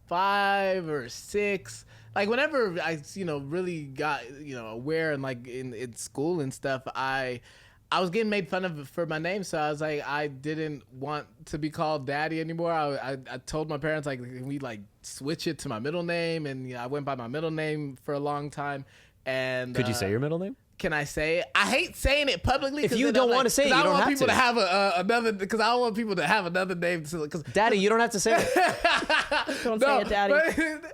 5 or 6, like whenever I, you know, really got, you know, aware and like in school and stuff, I was getting made fun of for my name, so I was like, I didn't want to be called Daddy anymore. I told my parents like, can we like switch it to my middle name, and you know, I went by my middle name for a long time. And Could you say your middle name? Can I say it? I hate saying it publicly. If you don't want to say it, you I don't want have people to. to have another, because I don't want people to have another name. Because Daddy, you don't have to say it. Don't say it, Daddy.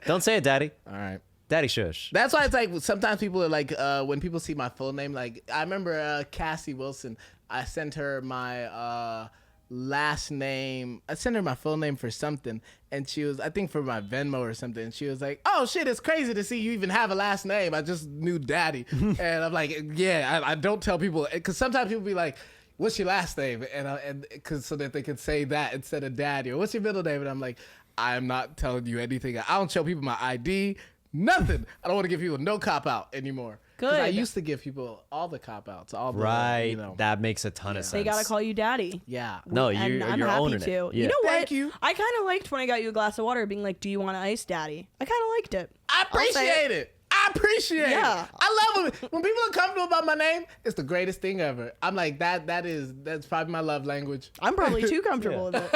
Don't say it, Daddy. All right. Daddy shush. That's why it's like sometimes people are like, when people see my full name, like I remember Cassie Wilson, I sent her my last name. I sent her my full name for something, and she was, I think for my Venmo or something, and she was like, oh shit, it's crazy to see you even have a last name. I just knew Daddy. And I'm like, yeah, I don't tell people, because sometimes people be like, what's your last name? And because so that they can say that instead of Daddy, or what's your middle name? And I'm like, I'm not telling you anything. I don't show people my ID. Nothing. I don't want to give people no cop out anymore. 'Cause I Good. used to give people all the cop outs, all the, Right. you know. That makes a ton of Yeah. sense. They gotta call you Daddy. Yeah. No, And you're I'm happy owning to. it. You Yeah. know what? Thank you. I kind of liked when I got you a glass of water, being like, "Do you want ice, Daddy?" I kind of liked it. I appreciate it. I appreciate Yeah. it. I love it. When people are comfortable about my name, it's the greatest thing ever. I'm like, that's probably my love language. I'm probably too comfortable with it.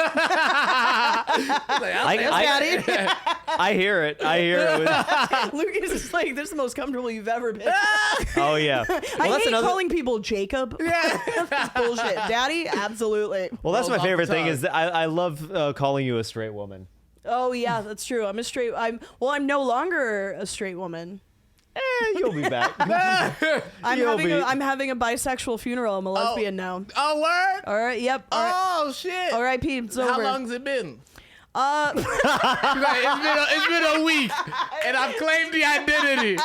I hear it. I hear it. With, Lucas is like, "This is the most comfortable you've ever been." oh yeah. I hate calling people Jacob. That's bullshit. Daddy, absolutely. Well, that's Rolls my off the favorite thing tongue. is that I love calling you a straight woman. Oh yeah, that's true. I'm no longer a straight woman. You'll be back. I'm having a bisexual funeral. I'm a lesbian now. Oh, word? All right. Yep. Oh, shit. R.I.P. It's over. How long's it been? Uh, Like, it's been a week, and I've claimed the identity.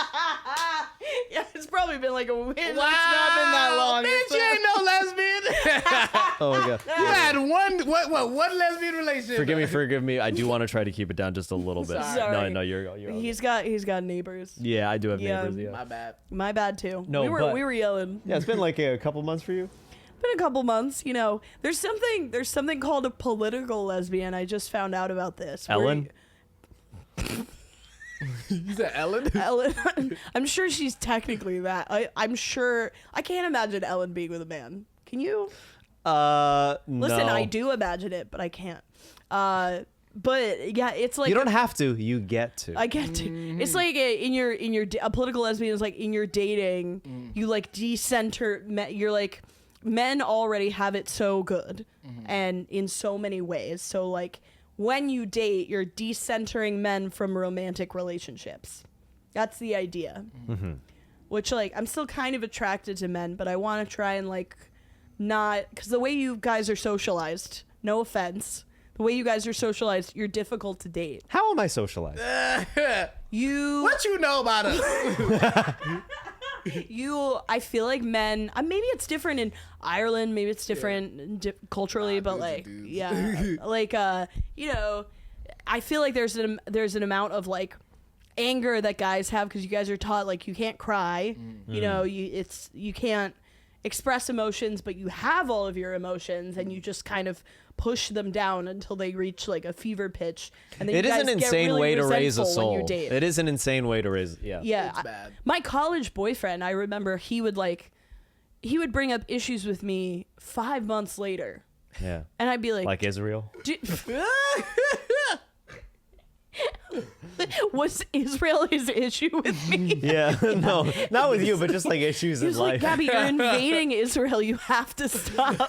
yeah, it's probably been like a week. It's not been that long. Bitch, you ain't no lesbian. Oh my god. You had one lesbian relationship. Forgive me. I do want to try to keep it down just a little bit. Sorry. No, you're all He's good. got neighbors. Yeah, I do have Yeah. neighbors. Yeah. My bad. My bad too. No, we but- were yelling. Yeah, it's been like a couple months for you. been a couple months. You know, there's something called a political lesbian. I just found out about this. Ellen? You said Ellen? Ellen, I'm sure she's technically that. I'm sure. I can't imagine Ellen being with a man. Can you? Listen, no. I do imagine it, but I can't. But yeah, it's like You don't have to. You get to. I get to. It's like a political lesbian is like in your dating, you like decenter. You're like men already have it so good, and in so many ways. So like when you date, you're decentering men from romantic relationships. That's the idea. Which like I'm still kind of attracted to men, but I want to try and like not because the way you guys are socialized. No offense. The way you guys are socialized, you're difficult to date. How am I socialized? What you know about us? I feel like men, maybe it's different in Ireland, maybe it's different culturally, but like, yeah, like, you know, I feel like there's an amount of like anger that guys have because you guys are taught like you can't cry, you know, you can't express emotions, but you have all of your emotions and you just kind of push them down until they reach like a fever pitch. And then It you is guys an get insane really way to raise a resentful when you soul. date. It is an insane way to raise. Yeah. Yeah. It's bad. My college boyfriend, I remember he would bring up issues with me 5 months later. Yeah. And I'd be Like Israel. Was Israel his issue with me? Yeah. No, not with you, but just like issues He in was like, life. Gabby, you're invading Israel. You have to stop.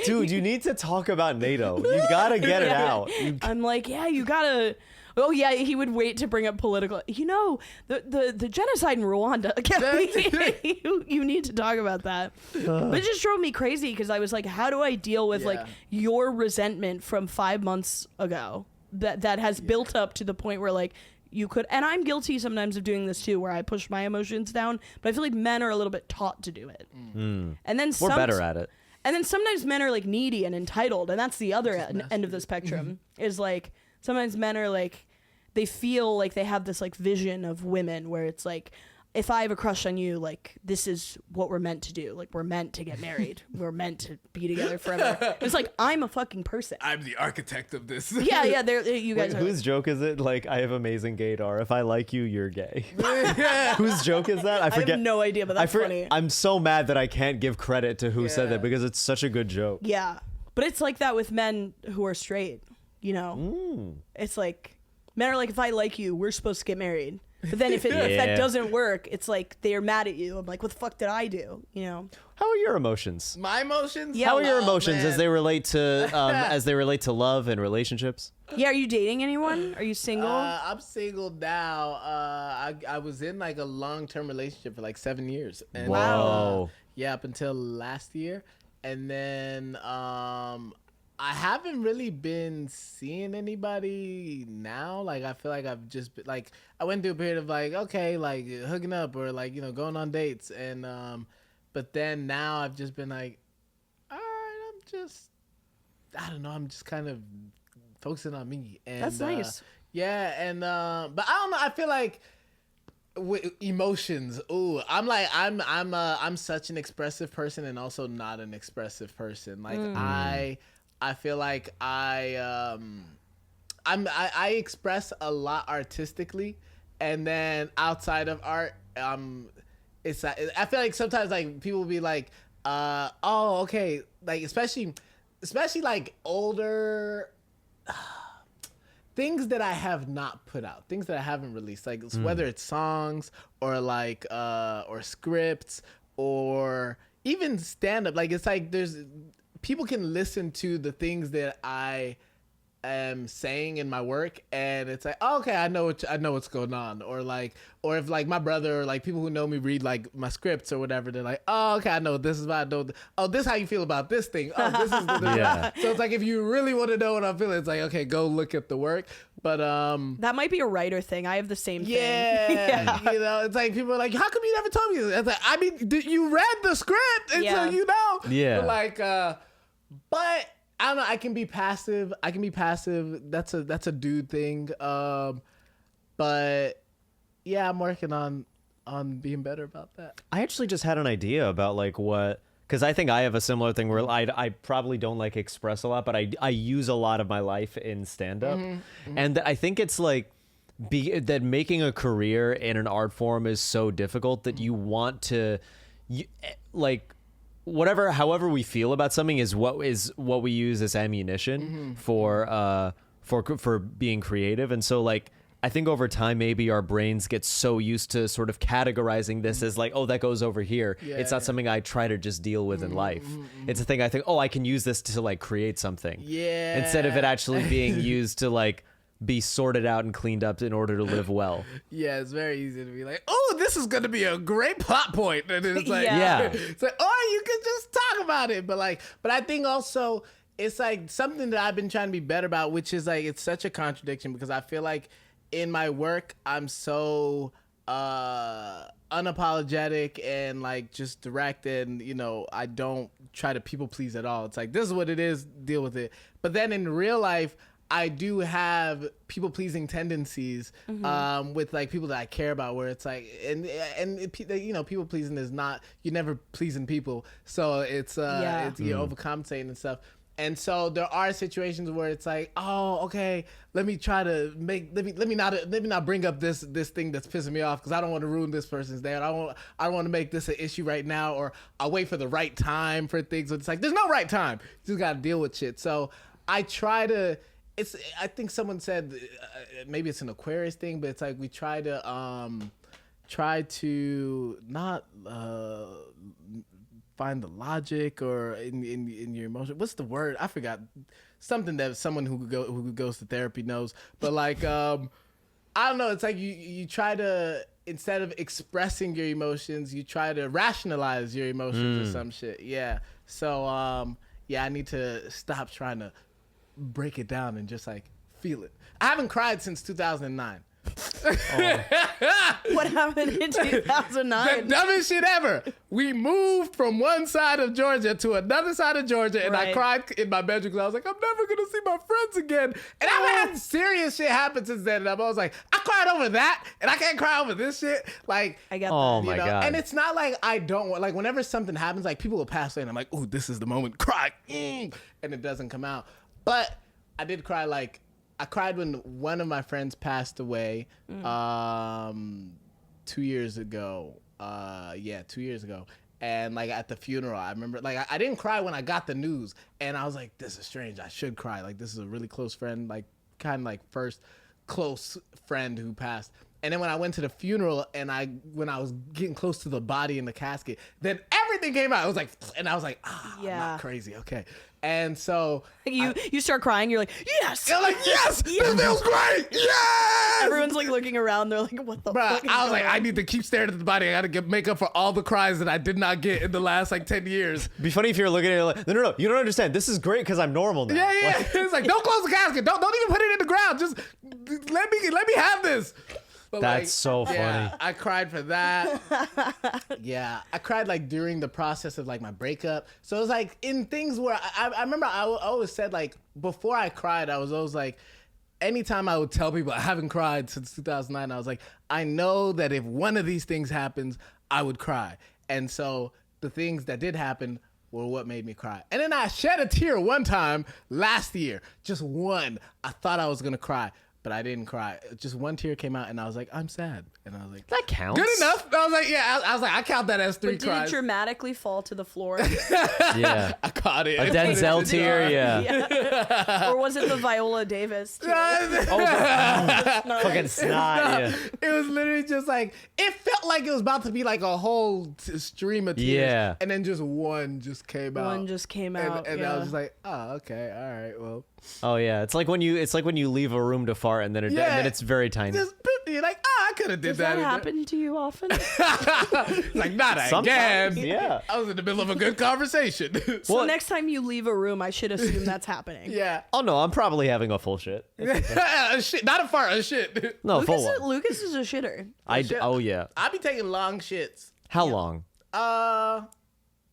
Dude, you need to talk about NATO. You gotta get it out. I'm like, yeah, you gotta. Oh yeah, he would wait to bring up political. You know, the genocide in Rwanda. You need to talk about that. But it just drove me crazy because I was like, how do I deal with like your resentment from 5 months ago that has built up to the point where like you could, and I'm guilty sometimes of doing this too, where I push my emotions down. But I feel like men are a little bit taught to do it, and then We're better at it. And then sometimes men are like needy and entitled, and that's the other end of the spectrum. Is like sometimes men are like, they feel like they have this like vision of women where it's like, if I have a crush on you, like this is what we're meant to do. Like we're meant to get married. We're meant to be together forever. It's like I'm a fucking person. I'm the architect of this. Yeah. You guys Wait, are. whose joke is it? Like, I have amazing gaydar. If I like you, you're gay. Whose joke is that? I I forget. have no idea, but that's funny. I'm so mad that I can't give credit to who said Yeah. that because it's such a good joke. Yeah, but it's like that with men who are straight. You know, it's like men are like, if I like you, we're supposed to get married. But then if that doesn't work, it's like they're mad at you. I'm like, what the fuck did I do? You know? How are your emotions? My emotions? Yeah. How are your Oh, emotions man. as they relate to love and relationships? Yeah. Are you dating anyone? Are you single? I'm single now. I was in like a long-term relationship for like 7 years. And, Whoa. yeah, up until last year. And then I haven't really been seeing anybody now. Like, I feel like I've just been, like, I went through a period of like, okay, like hooking up or like, you know, going on dates. And, but then now I've just been like, all right, I don't know. I'm just kind of focusing on me. And, That's nice. Yeah. And, but I don't know. I feel like, emotions. Ooh, I'm such an expressive person and also not an expressive person. Like I feel like I express a lot artistically, and then outside of art, it's I feel like sometimes like people will be like, oh, okay, like especially like older things that I have not put out, things that I haven't released, like whether it's songs or like or scripts or even stand up. Like it's like there's people can listen to the things that I am saying in my work, and it's like, oh, okay, I know what's going on, or if like my brother or like people who know me read like my scripts or whatever, they're like, oh, okay, I know this is about. Oh, this is how you feel about this thing. Oh, this is the Yeah. So it's like if you really want to know what I'm feeling, it's like, okay, go look at the work. But that might be a writer thing. I have the same thing. yeah, you know, it's like people are like, how come you never told me this? It's like, I mean, you read the script, and so you know. Yeah. But like, but I don't know. I can be passive. That's a dude thing. But yeah, I'm working on being better about that. I actually just had an idea about like what, because I think I have a similar thing where I probably don't like express a lot, but I use a lot of my life in stand-up. And I think it's like that making a career in an art form is so difficult that you want to like however we feel about something is what we use as ammunition for being creative. And so like I think over time maybe our brains get so used to sort of categorizing this as like, oh, that goes over here. It's not something I try to just deal with in life. It's a thing I think, oh, I can use this to like create something. Yeah. Instead of it actually being used to like be sorted out and cleaned up in order to live well. Yeah, it's very easy to be like, oh, this is going to be a great plot point. And it's like, Yeah. It's like, oh, you can just talk about it. But I think also it's like something that I've been trying to be better about, which is like, it's such a contradiction because I feel like in my work, I'm so unapologetic and like just direct, and you know, I don't try to people please at all. It's like, this is what it is, deal with it. But then in real life, I do have people pleasing tendencies with like people that I care about, where it's like, and you know, people pleasing is not, you're never pleasing people, so it's you're overcompensating and stuff. And so there are situations where it's like, oh, okay, let me try to let me not bring up this thing that's pissing me off because I don't want to ruin this person's day. I don't want to make this an issue right now, or I'll wait for the right time for things. It's like, there's no right time. You just got to deal with shit. So I try to, I think someone said, maybe it's an Aquarius thing, but it's like we try to not find the logic or in your emotion. What's the word? I forgot. Something that someone who goes to therapy knows. But like, I don't know. It's like you try to, instead of expressing your emotions, you try to rationalize your emotions or some shit. Yeah. So yeah, I need to stop trying to break it down and just like feel it. I haven't cried since 2009. What happened in 2009? The dumbest shit ever. We moved from one side of Georgia to another side of Georgia, and I cried in my bedroom because I was like, I'm never gonna see my friends again. And I've had serious shit happen since then, and I'm always like, I cried over that, and I can't cry over this shit. Like, I get oh that. my God. And it's not like I don't want, like, whenever something happens, like people will pass away, and I'm like, ooh, this is the moment, cry, and it doesn't come out. But I did cry, like, I cried when one of my friends passed away 2 years ago. 2 years ago. And like at the funeral, I remember, like, I didn't cry when I got the news. And I was like, this is strange. I should cry. Like, this is a really close friend, like kind of like first close friend who passed. And then when I went to the funeral and when I was getting close to the body in the casket, then everything came out. I was like, and I was like, I'm not crazy. Okay. And so you start crying. You're like, yes. You're like, yes, this feels great. Yes. Everyone's like looking around. They're like, what the fuck? I was like, I need to keep staring at the body. I got to make up for all the cries that I did not get in the last like 10 years. It'd be funny if you're looking at it like, no, you don't understand. This is great because I'm normal now. Yeah. Like, it's like, don't close the casket. Don't even put it in the ground. Just let me have this. But that's like, so funny. Yeah, I cried for that. Yeah, I cried like during the process of like my breakup. So it was like in things where I remember I always said, like, before I cried, I was always like, anytime I would tell people I haven't cried since 2009, I was like, I know that if one of these things happens, I would cry. And so the things that did happen were what made me cry. And then I shed a tear one time last year, just one. I thought I was gonna cry, but I didn't cry. Just one tear came out, and I was like, I'm sad. And I was like, that counts. Good enough. I was like, yeah. I was like, I count that as 3 But did cries. it dramatically fall to the floor? Yeah. I caught it. A Denzel tear, yeah. Or was it the Viola Davis tear? Fucking snot, yeah. It was literally just like, it felt like it was about to be like a whole stream of tears. Yeah. And then just one just came out. One just came out. And I was just like, oh, okay. All right. Well. Oh yeah. It's like when you leave a room to fart and then and then it's very tiny. Just, you're like, I could have did Does that. that happen to you often? Like, not Sometimes, again. yeah. I was in the middle of a good conversation. So next time you leave a room, I should assume that's happening. Yeah. Oh no, I'm probably having a full shit. A shit, not a fart, a shit. No, full one. Lucas is a shitter. Oh yeah. I be taking long shits. How long?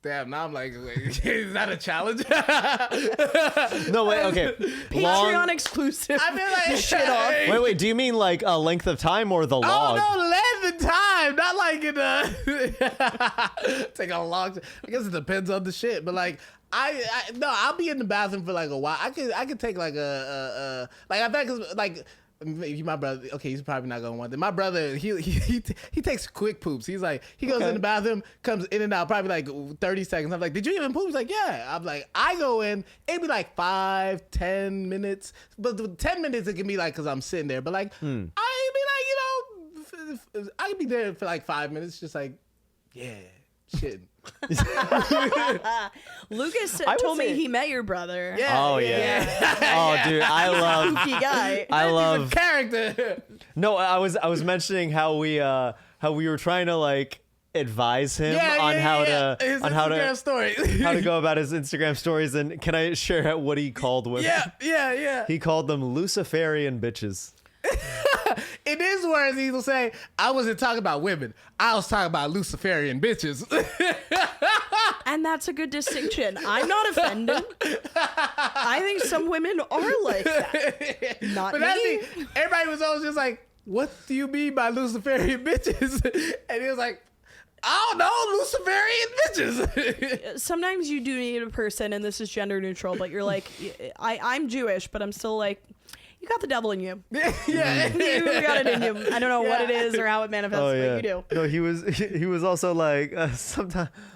Damn, now I'm like, wait, is that a challenge? No, wait, okay. Patreon exclusive. I mean, like, shit off. Wait, do you mean like a length of time or the log? Oh no, in time, not like in a take a long. I guess it depends on the shit, but like no, I'll be in the bathroom for like a while. I could take like like I bet cause like. My brother, okay, he's probably not gonna want that. My brother, he takes quick poops. He's like, he goes in the bathroom, comes in and out, probably like 30 seconds. I'm like, did you even poop? He's like, yeah. I'm like, I go in, it'd be like 5-10 minutes, but the 10 minutes it can be like, cause I'm sitting there, but like, I'd be like, I could be there for like 5 minutes, just like, yeah, shit. Lucas told me he met your brother. Yeah. Oh yeah. Oh dude, I love. Spooky guy. I love character. No, I was mentioning how we were trying to like advise him on how to his on how Instagram to story. how to go about his Instagram stories. And can I share what he called women? Yeah. He called them Luciferian bitches. In his words, he will say, I wasn't talking about women. I was talking about Luciferian bitches. And that's a good distinction. I'm not offended. I think some women are like that. Not But me. everybody was always just like, what do you mean by Luciferian bitches? And he was like, I don't know, Luciferian bitches. Sometimes you do need a person, and this is gender neutral, but you're like, I'm Jewish, but I'm still like, you got the devil in you. Yeah. You got it in you. I don't know what it is or how it manifests, but you do. No, he was also like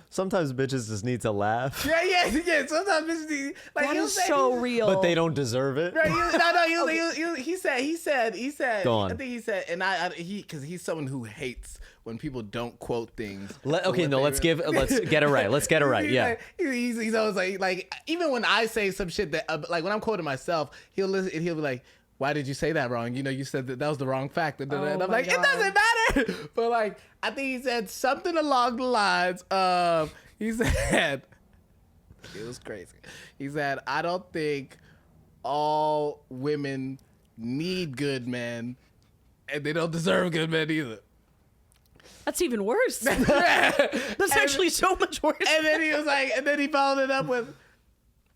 sometimes bitches just need to laugh. Yeah. Sometimes bitches like That is so real. But they don't deserve it. Right, he said. Go on. I think he said, and because he's someone who hates when people don't quote things. Let's get it right. Let's get it right. Yeah. He's always like even when I say some shit that like when I'm quoting myself, he'll listen and he'll be like, why did you say that wrong? You know, you said that was the wrong fact. And I'm like, God. it doesn't matter. But like, I think he said something along the lines of, he said, it was crazy. He said, I don't think all women need good men, and they don't deserve good men either. That's even worse. That's actually so much worse. And then he was like, and then he followed it up with,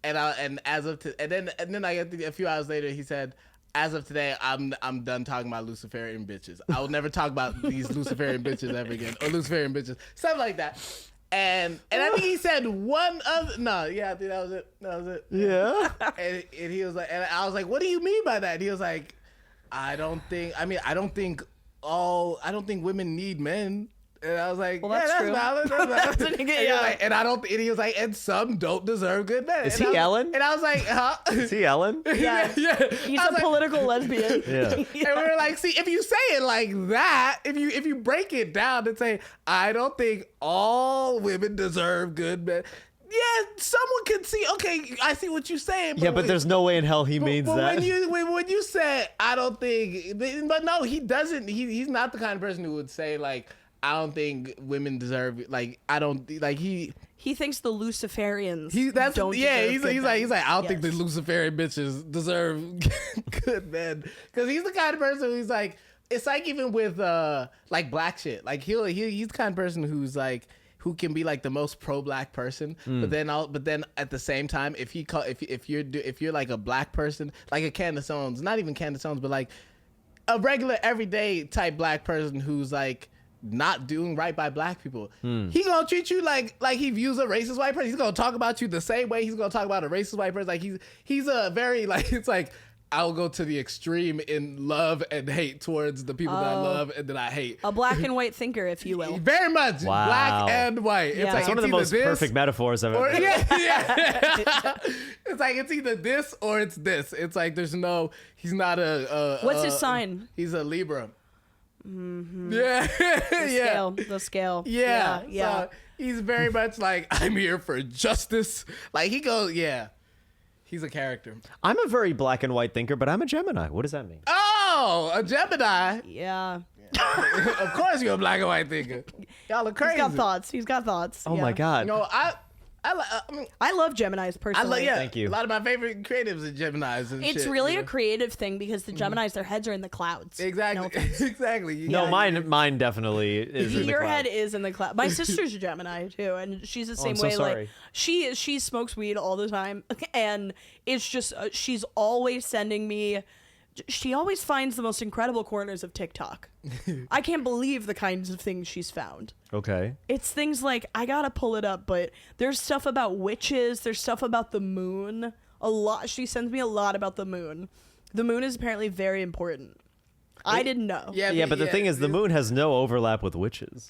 and then I get a few hours later, he said, as of today, I'm done talking about Luciferian bitches. I will never talk about these Luciferian bitches ever again, or Luciferian bitches, something like that. And I think he said one other. No, yeah, I think that was it. Yeah. And he was like, and I was like, what do you mean by that? And he was like, I don't think women need men. And I was like, well, that's true. Valid. That's valid. And he was like, and some don't deserve good men. Is he Ellen? And I was like, huh? Is he Ellen? Yeah. He's a political lesbian. Yeah. And we were like, see, if you say it like that, if you break it down and say, I don't think all women deserve good men. Yeah, someone can see. Okay, I see what you're saying. But there's no way in hell he means that. When you said, I don't think, but no, he doesn't. He's not the kind of person who would say like, I don't think women deserve, like, I don't, like, he thinks the Luciferians he's like, I don't think the Yes. Luciferian bitches deserve good men. Because he's the kind of person who's like, it's like even with, like, black shit. Like, he's the kind of person who's like, who can be like the most pro-black person, but then at the same time, if you're like a black person, like a Candace Owens, not even Candace Owens, but like a regular everyday type black person who's like, not doing right by black people, he gonna treat you like he views a racist white person. He's gonna talk about you the same way he's gonna talk about a racist white person. Like he's a very like, it's like, I'll go to the extreme in love and hate towards the people that I love and that I hate. A black and white thinker, if you will. Very much. Wow. Black and white. Yeah. It's like It's one of the most perfect metaphors I've ever heard. Yeah. It's like it's either this or it's this. It's like there's no, he's not What's his sign? He's a Libra. Mm-hmm. Yeah. The scale. Yeah. Yeah. So he's very much like, I'm here for justice. Like he goes, yeah. He's a character. I'm a very black and white thinker, but I'm a Gemini. What does that mean? Oh, a Gemini. Yeah. Of course you're a black and white thinker. Y'all are crazy. He's got thoughts. Oh yeah. my God. No, I mean, I love Geminis personally. Thank you. A lot of my favorite creatives are Geminis and It's shit, really you know? a creative thing because the Geminis, their heads are in the clouds. Exactly. No offense. Exactly. No, Yeah. mine definitely is in the Your cloud. head is in the cloud. My sister's a Gemini too, and she's the same I'm so way. sorry. Like she smokes weed all the time, and it's just she's always sending me she always finds the most incredible corners of TikTok. I can't believe the kinds of things she's found. Okay. It's things like, I gotta pull it up, but there's stuff about witches. There's stuff about the moon. A lot. She sends me a lot about the moon. The moon is apparently very important. I didn't know. Yeah, but the thing is, the moon has no overlap with witches.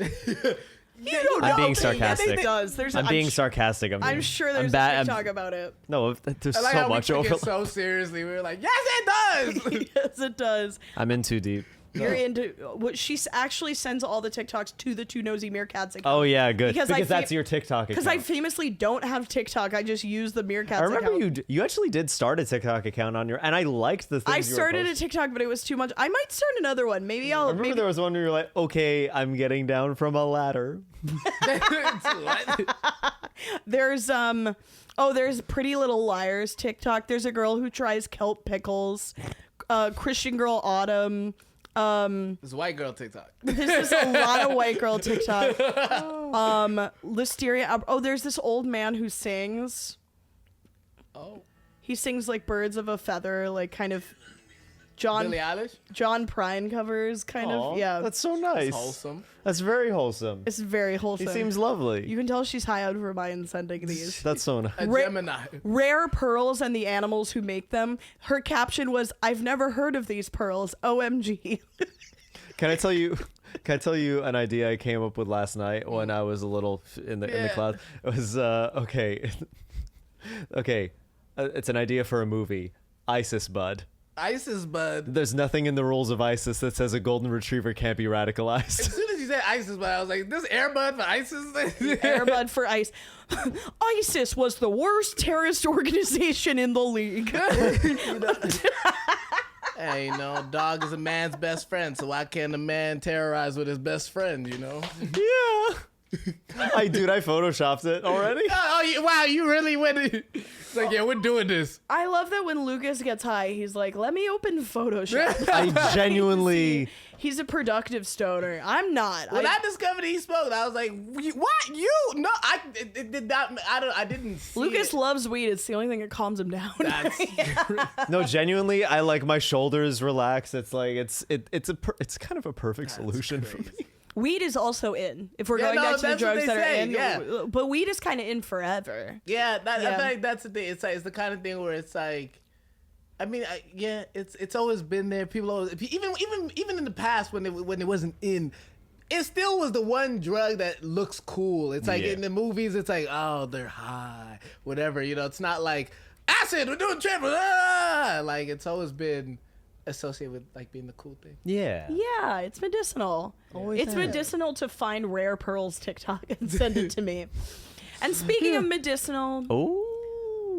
You don't I'm know. being Okay, sarcastic. Yes, it does. I'm being sarcastic. I'm sure there's a TikTok about it. No, there's I like so how much we took it overlap. so seriously. We were like, yes, it does. Yes, it does. I'm in too deep. You're into what she actually sends all the TikToks to the two Nosy Meerkats account. Oh yeah, good. Because that's your TikTok account. Because I famously don't have TikTok. I just use the Meerkats I remember account. you actually did start a TikTok account on your, and I liked the things I you were started a posting. TikTok, but it was too much. I might start another one. Maybe I'll. I remember there was one where you're like, okay, I'm getting down from a ladder. There's there's Pretty Little Liars TikTok. There's a girl who tries kelp pickles. Christian Girl Autumn. This white girl TikTok. There's a lot of white girl TikTok. Listeria. Oh, there's this old man who sings. Oh, He sings like Birds of a Feather, like kind of Billie Eilish. John Prine covers, kind Aw, of. Yeah, that's so nice. That's wholesome. That's very wholesome. it's very wholesome. He seems lovely. You can tell she's high out of her mind sending these. That's so nice. A Ra- Gemini. Rare pearls and the animals who make them. Her caption was, "I've never heard of these pearls. OMG." Can I tell you an idea I came up with last night when I was a little in the cloud? It was okay. Okay. It's an idea for a movie. ISIS Bud. ISIS Bud. There's nothing in the rules of ISIS that says a golden retriever can't be radicalized. As soon as you said ISIS Bud, I was like, this Air Bud for ISIS? Airbud for ICE. ISIS was the worst terrorist organization in the league. Hey, dog is a man's best friend, so why can't a man terrorize with his best friend, Yeah. I photoshopped it already. Wow, you really went. It's like, yeah, we're doing this. I love that when Lucas gets high, he's like, let me open Photoshop. I genuinely. He's a productive stoner. I'm not. When I discovered he smoked, I was like, what? You? No, I did not. I didn't see Lucas it. loves weed. It's the only thing that calms him down. No, genuinely, I like my shoulders relax. It's like it's kind of a perfect solution for me. Weed is also in. If we're going back to the drugs that are in, but weed is kind of in forever. Yeah, I feel like that's the thing. It's like it's the kind of thing where it's like, I mean, it's always been there. People always, even in the past when it wasn't in, it still was the one drug that looks cool. It's like in the movies, it's like, oh, they're high, whatever. It's not like acid. We're doing triple. Like it's always been associated with like being the cool thing. Yeah. Yeah, it's medicinal. It's medicinal to find Rare Pearls TikTok and send it to me. And speaking of medicinal,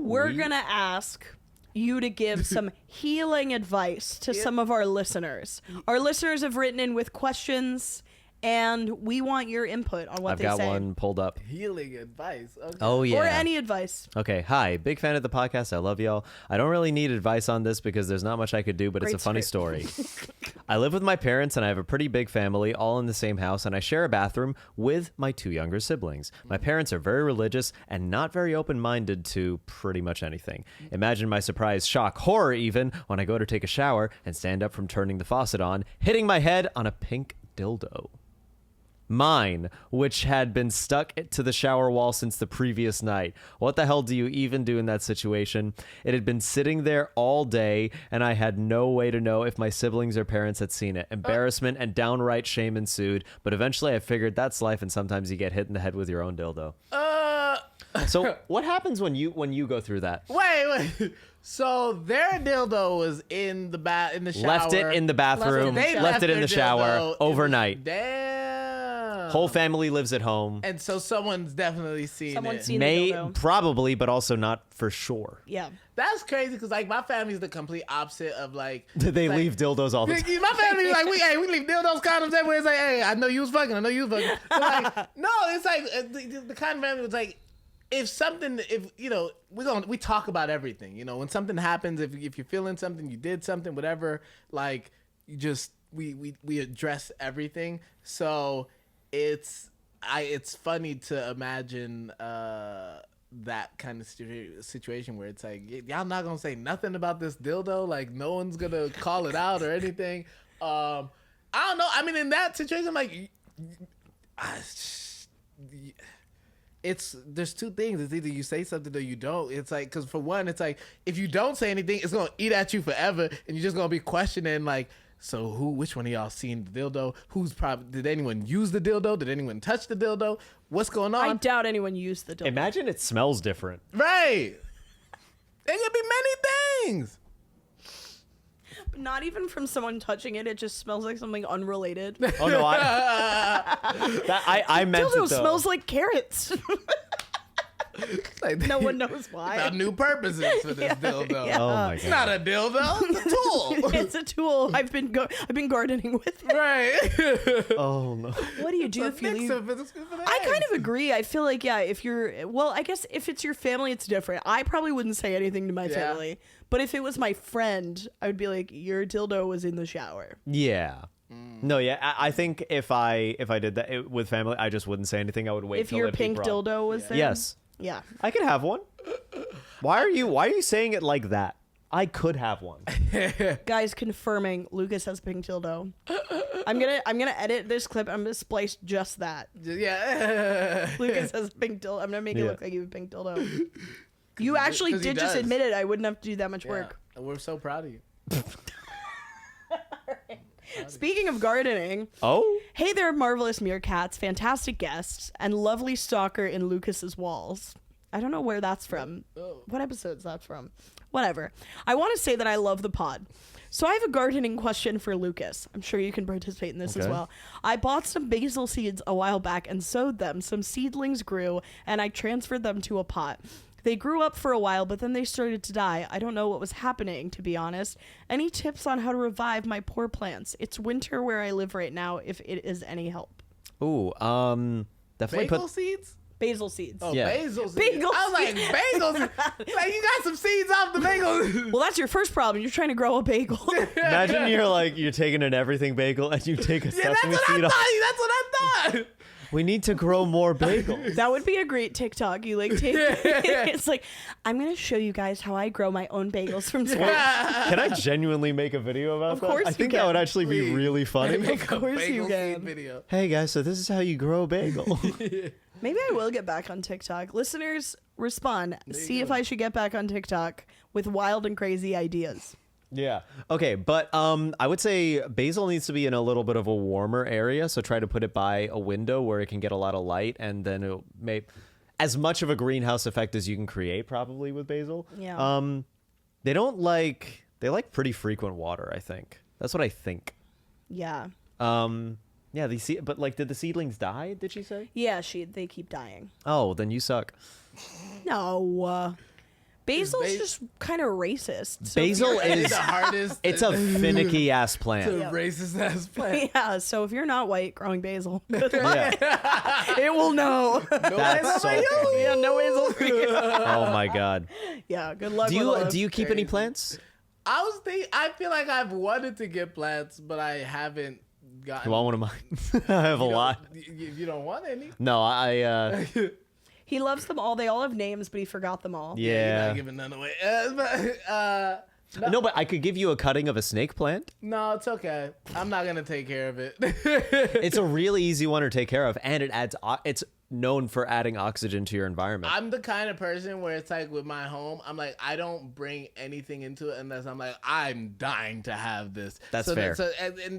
we're gonna ask you to give some healing advice to some of our listeners. Our listeners have written in with questions, and we want your input on what I've they got say. one pulled up. Healing advice. Okay. Oh yeah. Or any advice. Okay, hi, big fan of the podcast. I love y'all. I don't really need advice on this because there's not much I could do, but it's Great a funny story. I live with my parents and I have a pretty big family, all in the same house, and I share a bathroom with my two younger siblings. My parents are very religious and not very open-minded to pretty much anything. Imagine my surprise, shock, horror even, when I go to take a shower and stand up from turning the faucet on, hitting my head on a pink dildo. Mine, which had been stuck to the shower wall since the previous night. What the hell do you even do in that situation? It had been sitting there all day, and I had no way to know if my siblings or parents had seen it. Embarrassment and downright shame ensued, but eventually I figured that's life, and sometimes you get hit in the head with your own dildo. So what happens when you go through that? Wait. So their dildo was in the shower. Left it in the bathroom. Left it in the shower overnight. Damn. Whole family lives at home. And so someone's definitely seen it. Seen the dildo. Probably, but also not for sure. Yeah. That's crazy because like my family's the complete opposite of like They like, leave dildos all the time. My family like we leave dildos, condoms everywhere. It's like, hey, I know you was fucking. But like, no, it's like the kind of family was like, we talk about everything. When something happens, if you're feeling something, you did something, whatever. Like you just we address everything. So it's funny to imagine that kind of situation where it's like, y'all not gonna say nothing about this dildo, like no one's gonna call it out or anything. I don't know. I mean, in that situation, I'm like, there's two things. It's either you say something or you don't. It's like, because for one, it's like if you don't say anything, it's gonna eat at you forever, and you're just gonna be questioning like, so which one of y'all seen the dildo? Did anyone use the dildo? Did anyone touch the dildo? What's going on? I doubt anyone used the dildo. Imagine it smells different. Right. It could be many things. But not even from someone touching it. It just smells like something unrelated. Oh no, I meant Dildo it though. smells like carrots. Like, No one knows why. Found new purposes for this dildo. yeah. Oh my It's god. not a dildo. It's a tool. It's a tool. I've been gardening with it. Right. Oh no. What do you do if you leave? I kind of agree. I feel like, yeah, if you're, well, I guess if it's your family, it's different. I probably wouldn't say anything to my family. But if it was my friend, I would be like, your dildo was in the shower. Yeah. No, yeah. I think if I did that with family, I just wouldn't say anything. I would wait If till your it'd be pink brought. dildo was there. Yes. Yeah. I could have one. Why are you saying it like that? I could have one. Guys, confirming Lucas has a pink dildo. I'm gonna edit this clip. I'm gonna splice just that. Yeah. Lucas has a pink dildo. I'm gonna make it Yeah. look like you have a pink dildo. You actually 'cause he did just does. admit it. I wouldn't have to do that much work. Yeah. We're so proud of you. Speaking of gardening, Oh? hey there, marvelous meerkats, fantastic guests, and lovely stalker in Lucas's walls. I don't know where that's from. What episode is that from? Whatever. I want to say that I love the pod. So I have a gardening question for Lucas. I'm sure you can participate in this as Okay. well. I bought some basil seeds a while back and sowed them. Some seedlings grew, and I transferred them to a pot. They grew up for a while, but then they started to die. I don't know what was happening, to be honest. Any tips on how to revive my poor plants? It's winter where I live right now, if it is any help. Ooh, definitely Bagel put seeds? Basil seeds. Oh, Yeah. basil seeds. Bagel I was like, bagels. Like, you got some seeds off the bagel. Well, that's your first problem. You're trying to grow a bagel. Imagine you're taking an everything bagel and you take a Yeah, that's sesame what I seed thought. off. That's what I thought. We need to grow more bagels. That would be a great TikTok. You like take it's like, I'm gonna show you guys how I grow my own bagels from scratch. Can I genuinely make a video about that? course I you think that can. would actually be Please. really funny. Make a course you bagel can. seed video. Hey guys, so this is how you grow a bagel. Maybe I will get back on TikTok. Listeners, respond. See if I should get back on TikTok with wild and crazy ideas. Yeah. Okay, but I would say basil needs to be in a little bit of a warmer area, so try to put it by a window where it can get a lot of light, and then it'll make as much of a greenhouse effect as you can create probably with basil. Yeah. They like pretty frequent water, I think. That's what I think. Yeah. Yeah, but like did the seedlings die, did she say? Yeah, they keep dying. Oh, then you suck. No. Basil's just kind of racist. So Basil It's is the hardest. it's a finicky ass It's a plant. racist ass plant. yeah, so if you're not white growing basil, Yeah. it will know. That's so yeah, no basil for you. Oh my god. Yeah, good luck Do with all you keep any Crazy. plants? I feel like I've wanted to get plants, but I haven't gotten. You want one of mine? I have a lot. You don't want any? No, I He loves them all. They all have names, but he forgot them all. You're yeah. not giving none away. No, but I could give you a cutting of a snake plant. No, it's okay. I'm not gonna take care of it. It's a really easy one to take care of, and it's known for adding oxygen to your environment. I'm the kind of person where it's like with my home, I'm like, I don't bring anything into it unless I'm like, I'm dying to have this. That's fair.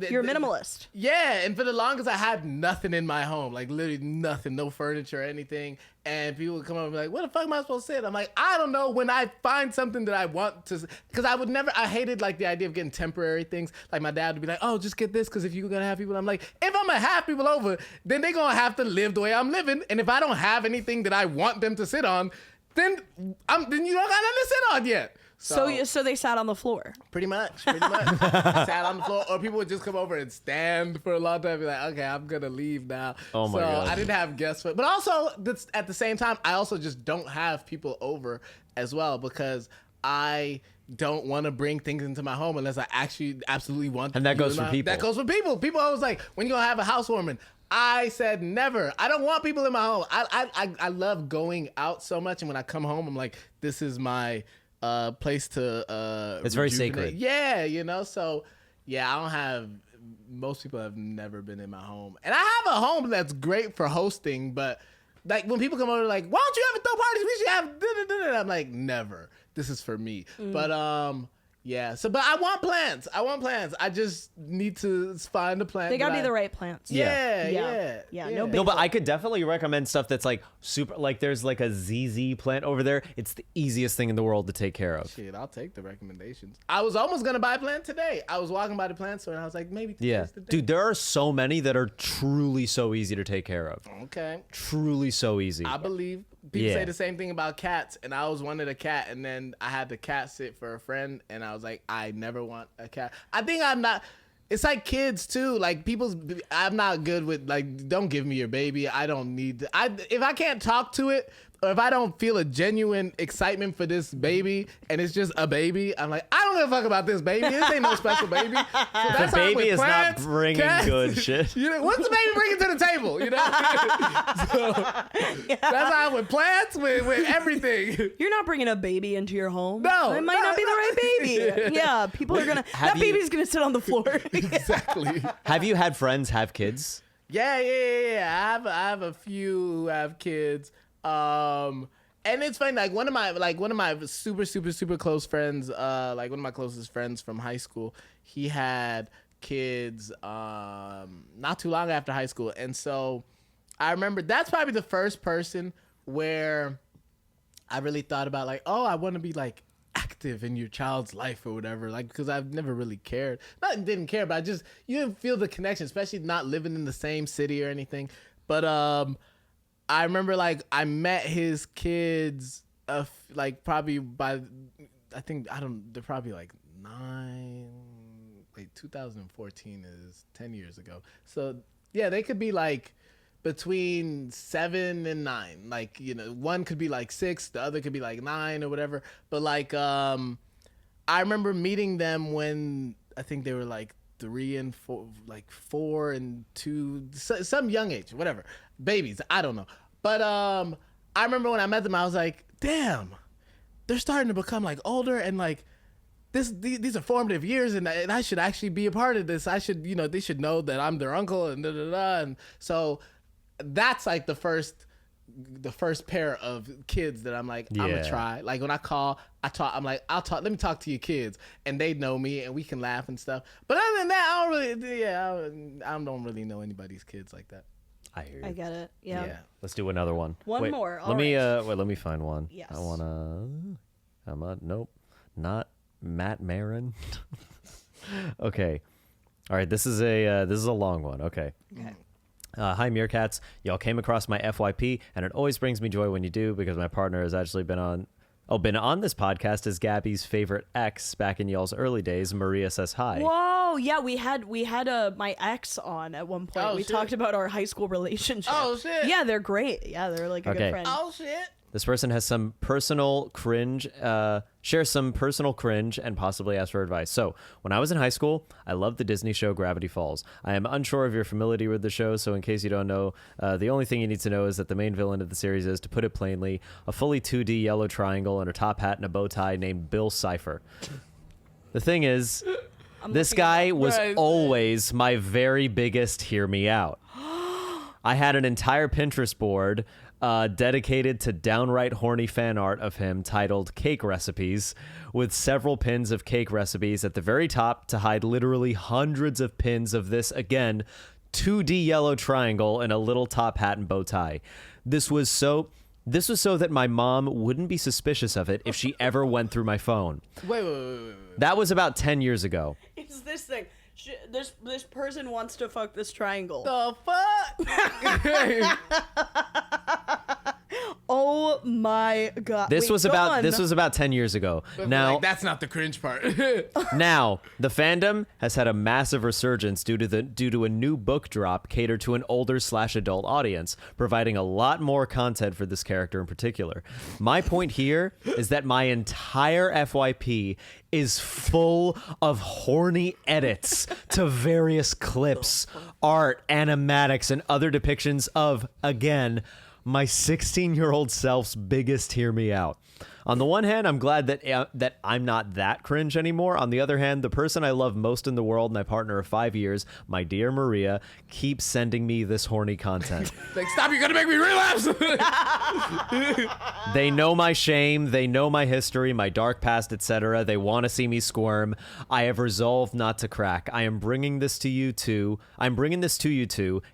You're a minimalist. Yeah, and for the longest, I had nothing in my home, like literally nothing, no furniture or anything. And people would come up and be like, "Where the fuck am I supposed to sit?" I'm like, I don't know. When I find something that I want to, because I hated like the idea of getting temporary things. Like my dad would be like, "Oh, just get this, because if you're gonna have people," I'm like, if I'm gonna have people over, then they're gonna have to live the way I'm living. And if I don't have anything that I want them to sit on, then you don't got nothing to sit on yet. So they sat on the floor. Pretty much. Sat on the floor, or people would just come over and stand for a long time and be like, okay, I'm going to leave now. Oh my God. I didn't have guests. But also, at the same time, I also just don't have people over as well, because I don't want to bring things into my home unless I actually absolutely want. And that goes for people. That goes for people. People always like, when you gonna have a housewarming? I said never. I don't want people in my home. I love going out so much, and when I come home, I'm like, this is my place to. It's very rejuvenate. sacred. Yeah, you know. So yeah, I don't have. Most people have never been in my home, and I have a home that's great for hosting. But like when people come over, like, why don't you ever throw parties? We should have. Da-da-da-da. I'm like, never. This is for me. But yeah. So, but I want plants. I just need to find a plant. They gotta be the right plants. Yeah. No, No, but I could definitely recommend stuff that's like super, like there's like a ZZ plant over there. It's the easiest thing in the world to take care of. Shit, I'll take the recommendations. I was almost gonna buy a plant today. I was walking by the plant store and I was like, maybe today's the day. Dude, there are so many that are truly so easy to take care of. Okay. Truly so easy. I believe people say the same thing about cats, and I always wanted a cat, and then I had the cat sit for a friend, and I was like, I never want a cat. I think I'm not. It's like kids too. Like I'm not good with like. Don't give me your baby. I don't need. If I can't talk to it, or if I don't feel a genuine excitement for this baby, and it's just a baby, I'm like, I don't give a fuck about this baby. This ain't no special baby. So that's The how I'm baby with is plants, not bringing cats. good shit. You know, what's the baby bringing to the table? You know. So, that's how I'm with plants, with everything. You're not bringing a baby into your home. No, it might not be the right baby. Yeah, people are gonna. That baby's gonna sit on the floor. Exactly. Have you had friends have kids? Yeah. I have a few who have kids. And it's funny, like one of my super close friends, like one of my closest friends from high school, he had kids not too long after high school. And so I remember that's probably the first person where I really thought about like, oh, I want to be like active in your child's life or whatever, like, because I've never really cared. Not didn't care, but you didn't feel the connection, especially not living in the same city or anything. But I remember like I met his kids like probably by they're probably like 2014 is 10 years ago. So yeah, they could be like between 7 and 9. Like, you know, one could be like 6, the other could be like 9 or whatever. But like I remember meeting them when I think they were like 3 and 4, like 4 and 2, some young age, whatever. Babies, I don't know. But I remember when I met them, I was like, damn, they're starting to become like older, and like these are formative years, and I should actually be a part of this. I should, you know, they should know that I'm their uncle, and and so that's like the first pair of kids that I'm like, I'm gonna try. Like when I call, I'm like, let me talk to your kids, and they know me, and we can laugh and stuff. But other than that, I don't really know anybody's kids like that. I hear you. I get it. Yeah. Let's do another one. One more. Let me find one. Yes. I wanna. Nope. Not Matt Marin. Okay. All right. This is a long one. Okay. Hi, Meerkats. Y'all came across my FYP, and it always brings me joy when you do, because my partner has actually been on this podcast as Gabby's favorite ex back in y'all's early days. Maria says hi. Whoa, yeah, we had my ex on at one point. We talked about our high school relationship. Oh shit. Yeah, they're great. Yeah, they're like a good friend. Oh shit. This person has some personal cringe, shares some personal cringe, and possibly asks for advice. So, when I was in high school, I loved the Disney show Gravity Falls. I am unsure if you're familiar with the show, so in case you don't know, the only thing you need to know is that the main villain of the series is, to put it plainly, a fully 2D yellow triangle and a top hat and a bow tie named Bill Cipher. The thing is, this guy was always my very biggest hear me out. I had an entire Pinterest board dedicated to downright horny fan art of him titled Cake Recipes, with several pins of cake recipes at the very top to hide literally hundreds of pins of this, again, 2D yellow triangle in a little top hat and bow tie. This was so that my mom wouldn't be suspicious of it if she ever went through my phone. Wait. That was about 10 years ago. It's this thing. This person wants to fuck this triangle. The fuck? Oh my god. This Wait, was go about on. this was about 10 years ago. But, Now like, that's not the cringe part. Now, the fandom has had a massive resurgence due to a new book drop catered to an older/adult audience, providing a lot more content for this character in particular. My point here is that my entire FYP is full of horny edits to various clips, art, animatics, and other depictions of, again, my 16-year-old self's biggest hear me out. On the one hand, I'm glad that I'm not that cringe anymore. On the other hand, the person I love most in the world, my partner of 5 years, my dear Maria, keeps sending me this horny content. Like, stop, you're gonna make me relapse. They know my shame, they know my history, my dark past, etc. They want to see me squirm. I have resolved not to crack. I'm bringing this to you too,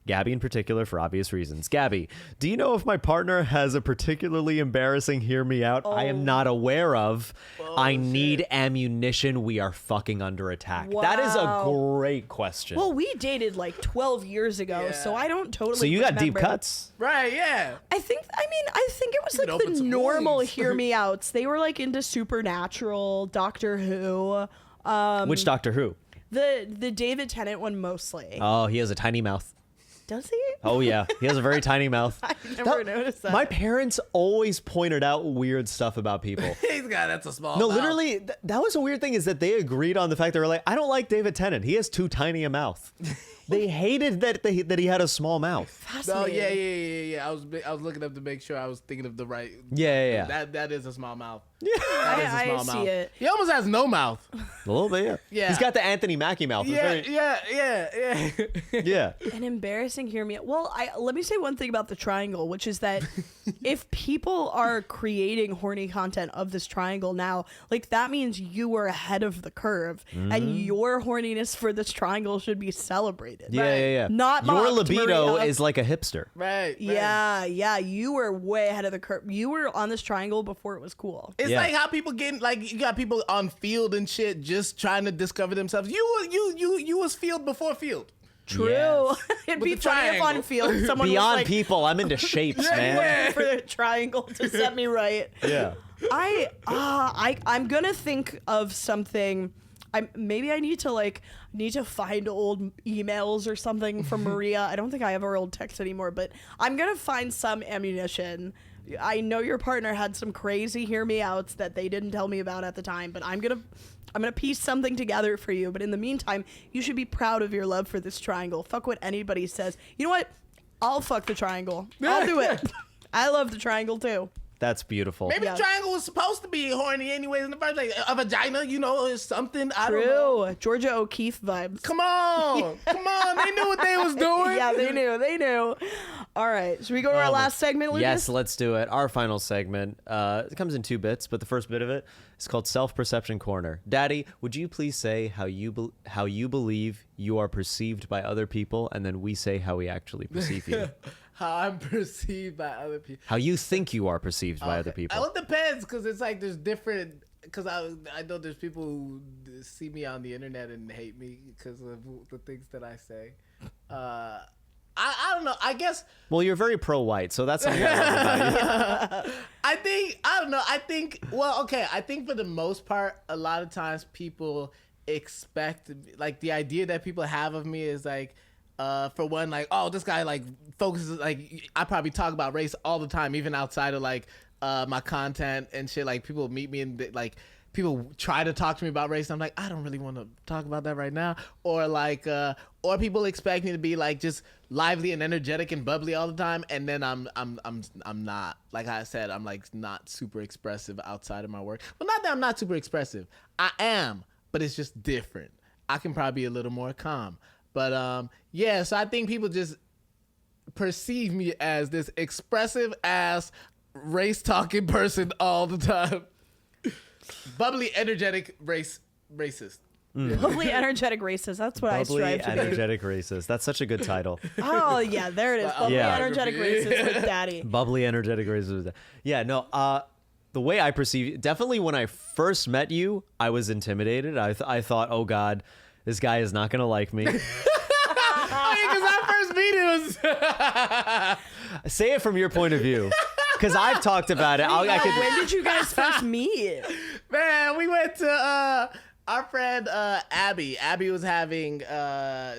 Gabby in particular, for obvious reasons. Gabby, do you know if my partner has a particularly embarrassing hear me out I am not aware of? I need ammunition. We are fucking under attack. That is a Wow. great question. Well, we dated like 12 years ago, Yeah. so I don't totally so you got deep remember. cuts? Right, yeah. I think it was You can like open the some normal wounds. hear me outs. They were like into Supernatural, Doctor Who, Which Doctor Who? the David Tennant one mostly. Oh, he has a tiny mouth. Does he? Oh yeah, he has a very tiny mouth. I never noticed that. My parents always pointed out weird stuff about people. That's a small No, mouth. literally, that was a weird thing, is that they agreed on the fact they were like, I don't like David Tennant. He has too tiny a mouth. They hated that he had a small mouth. No, Fascinating. yeah. I was looking up to make sure I was thinking of the right. Yeah. That is a small mouth. I see it. He almost has no mouth. A little bit, yeah. Yeah. He's got the Anthony Mackie mouth. It's Yeah. yeah. An embarrassing hear me. Well, let me say one thing about the triangle, which is that if people are creating horny content of this triangle now, like that means you were ahead of the curve, and your horniness for this triangle should be celebrated. Yeah. Not your mocked, libido Maria. is like a hipster. Right. Yeah, you were way ahead of the curve. You were on this triangle before it was cool. It's Yeah. like how people get like, you got people on field and shit just trying to discover themselves. You was field before field. True. Yes. It'd With be the funny if on triangle. field someone Beyond was like, people, I'm into shapes, man. waiting for the triangle to set me right. Yeah. I'm gonna think of something. Maybe I need to find old emails or something from Maria. I don't think I have her old text anymore, but I'm gonna find some ammunition. I know your partner had some crazy hear me outs that they didn't tell me about at the time, but I'm gonna piece something together for you. But in the meantime, you should be proud of your love for this triangle. Fuck what anybody says. You know what? I'll fuck the triangle. I'll do it. I love the triangle too. That's beautiful. Maybe Yeah. the triangle was supposed to be horny anyways in the first place. A vagina, is something. I don't know. True. Georgia O'Keeffe vibes. Come on. They knew what they was doing. Yeah, they knew. All right, should we go to our last segment, Lucas? Yes, let's do it. Our final segment. It comes in 2 bits, but the first bit of it is called Self-Perception Corner. Daddy, would you please say how you believe you are perceived by other people, and then we say how we actually perceive you. How I'm perceived by other people. How you think you are perceived by other people. Well, it depends, because it's like there's different. Because I know there's people who see me on the internet and hate me because of the things that I say. I don't know. I guess Well, you're very pro-white, so that's something I love about you. I think well, okay. I think for the most part, a lot of times people expect, like, the idea that people have of me is like, for one, like, oh, this guy like focuses, like, I probably talk about race all the time, even outside of like my content and shit. Like, people meet me and like people try to talk to me about race, and I'm like, I don't really want to talk about that right now. Or like, or people expect me to be like just lively and energetic and bubbly all the time, and then I'm not. Like I said, I'm like not super expressive outside of my work. Well, not that I'm not super expressive. I am, but it's just different. I can probably be a little more calm. But yeah, so I think people just perceive me as this expressive ass race talking person all the time. Bubbly, energetic, racist. Bubbly, energetic, racist. That's what I Bubbly, strive to be. energetic racist. That's such a good title. Oh yeah, there it is. Bubbly, Yeah. energetic, racist with daddy. Bubbly, energetic racist. Yeah, no, the way I perceive, definitely when I first met you, I was intimidated. I thought, oh God, this guy is not going to like me. Because I first meet him. Say it from your point of view. because I've talked about it. When did you guys first meet? Man, we went to our friend Abby. Abby was having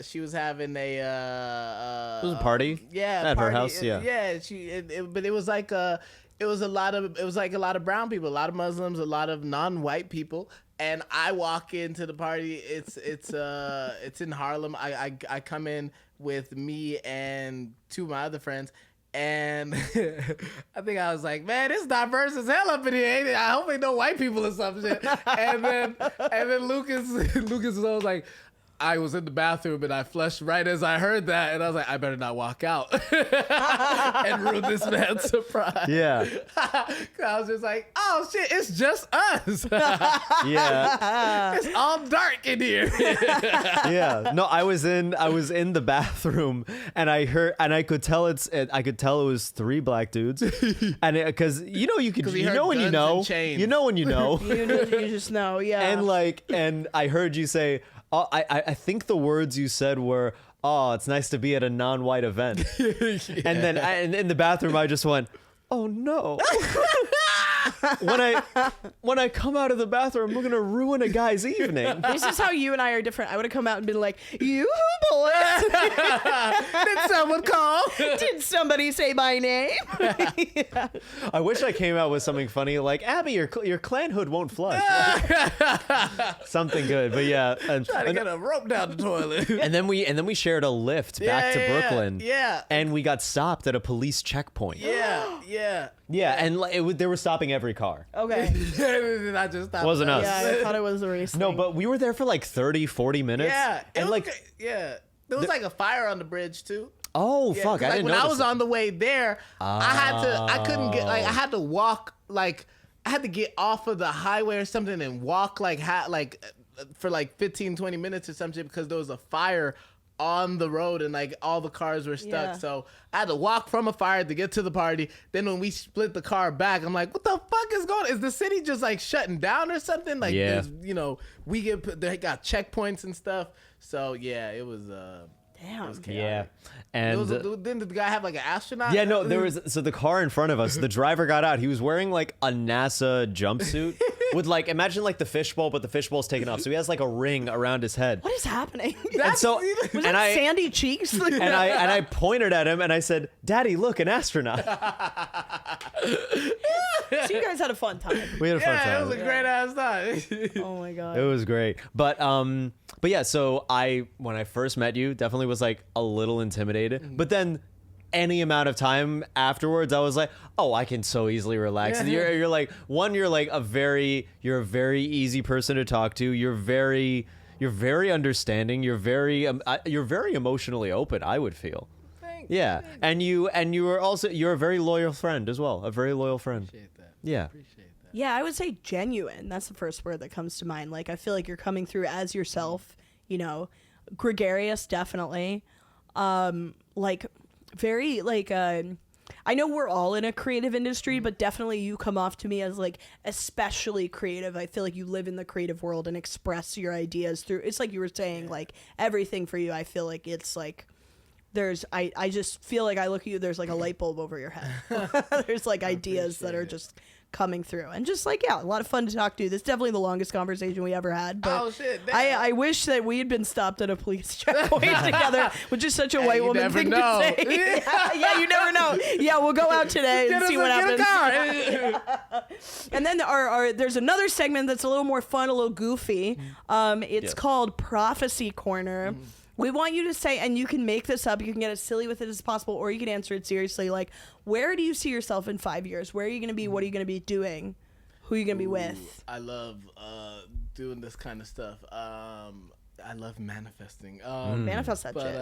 she was having a It was a party. Yeah, at her party. house. Yeah. Yeah. But it was like it was like a lot of brown people, a lot of Muslims, a lot of non-white people. And I walk into the party. It's in Harlem. I come in with me and two of my other friends. And I think I was like, man, it's diverse as hell up in here, ain't it? I hope ain't no white people or some shit. And then Lucas was always like, I was in the bathroom and I flushed right as I heard that, and I was like, I better not walk out and ruin this man's surprise. Yeah. I was just like, oh shit, it's just us. Yeah. It's all dark in here. Yeah. No, I was in the bathroom and I could tell it was three black dudes. And because you know when you know. You know when you know. You just know, yeah. And I heard you say, oh, I think the words you said were, oh, it's nice to be at a non-white event. Yeah. And then in the bathroom, I just went, oh no. When I come out of the bathroom, we're gonna ruin a guy's evening. This is how you and I are different. I would have come out and been like, you boys. Did someone call? Did somebody say my name? Yeah. I wish I came out with something funny like, Abby, your clan hood won't flush. Something good, but yeah. Trying to get a rope down the toilet. And then we shared a lift back to Brooklyn. Yeah. And we got stopped at a police checkpoint. Yeah. Yeah, and they were stopping every car. Okay. I just stopped. Wasn't us. Yeah, I thought it was a race No, thing. but we were there for like 30, 40 minutes. Yeah. And There was like a fire on the bridge too. oh, Yeah, fuck, I didn't know. When I was on the way there, I had to walk, like, I had to get off of the highway or something and walk for like 15, 20 minutes or something because there was a fire on the road and like all the cars were stuck. Yeah. So I had to walk from a fire to get to the party. Then when we split the car back, I'm like, what the fuck is going on? Is the city just like shutting down or something? Like, Yeah. they got checkpoints and stuff. So yeah, it was, Damn. it was chaotic. Yeah. And Didn't the guy have like an astronaut? yeah, no, so the car in front of us, the driver got out. He was wearing like a NASA jumpsuit with like, imagine like the fishbowl, but the fishbowl's taken off. So he has like a ring around his head. What is happening? And so, Was and that sandy cheeks? and I pointed at him and I said, Daddy, look, an astronaut. So you guys had a fun time. We had a fun Yeah, time. it was a great ass time. Oh my god. It was great. But yeah, so when I first met you, definitely was like a little intimidated. Mm-hmm. But then any amount of time afterwards, I was like, oh, I can so easily relax. Yeah. And you're like a very easy person to talk to. You're very understanding. You're very emotionally open, I would feel. Thanks. Yeah. And you're a very loyal friend as well. A very loyal friend. Appreciate that. Yeah. Appreciate that. Yeah, I would say genuine. That's the first word that comes to mind. Like, I feel like you're coming through as yourself, gregarious, definitely. Like, very, like, I know we're all in a creative industry, but definitely you come off to me as, like, especially creative. I feel like you live in the creative world and express your ideas through, it's like you were saying, like, everything for you, I feel like it's, like, I just feel like I look at you, there's, like, a light bulb over your head. There's, like, ideas that are just coming through, and just like, yeah, a lot of fun to talk to. This is definitely the longest conversation we ever had, but Oh, shit, damn. I wish that we had been stopped at a police checkpoint together, which is such a white you woman never thing know. to say. Yeah, you never know. Yeah, we'll go out today and see what happens. And then there's another segment that's a little more fun, a little goofy. It's called Prophecy Corner. We want you to say, and you can make this up, you can get as silly with it as possible, or you can answer it seriously, like, where do you see yourself in 5 years? Where are you going to be? What are you going to be doing? Who are you going to be with? I love doing this kind of stuff. I love manifesting. Manifest that But shit.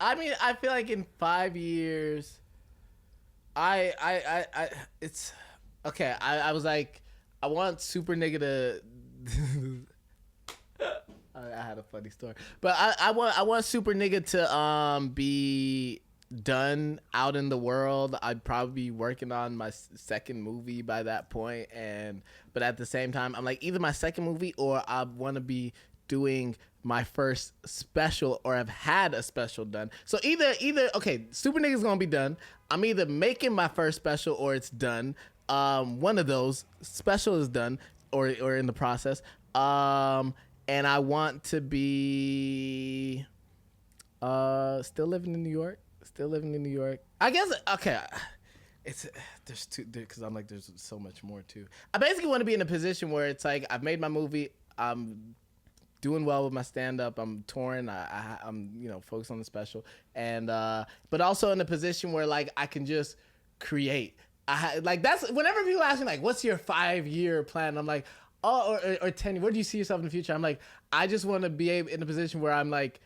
I mean, I feel like in 5 years, it's okay. I was like, I want Super Nigga to. I had a funny story, but I want Super Nigga to be done out in the world. I'd probably be working on my second movie by that point, but at the same time, I'm like, either my second movie or I want to be doing my first special or have had a special done. So either okay, Super Nigga's gonna be done. I'm either making my first special or it's done. One of those special is done or in the process. And I want to be still living in New York. I guess okay. There's two because I'm like there's so much more too. I basically want to be in a position where it's like I've made my movie. I'm doing well with my stand up. I'm touring. I'm focused on the special and but also in a position where like I can just create. Like that's whenever people ask me like what's your 5-year plan, I'm like or 10. Where do you see yourself in the future? I'm like I just want to be in a position where I'm like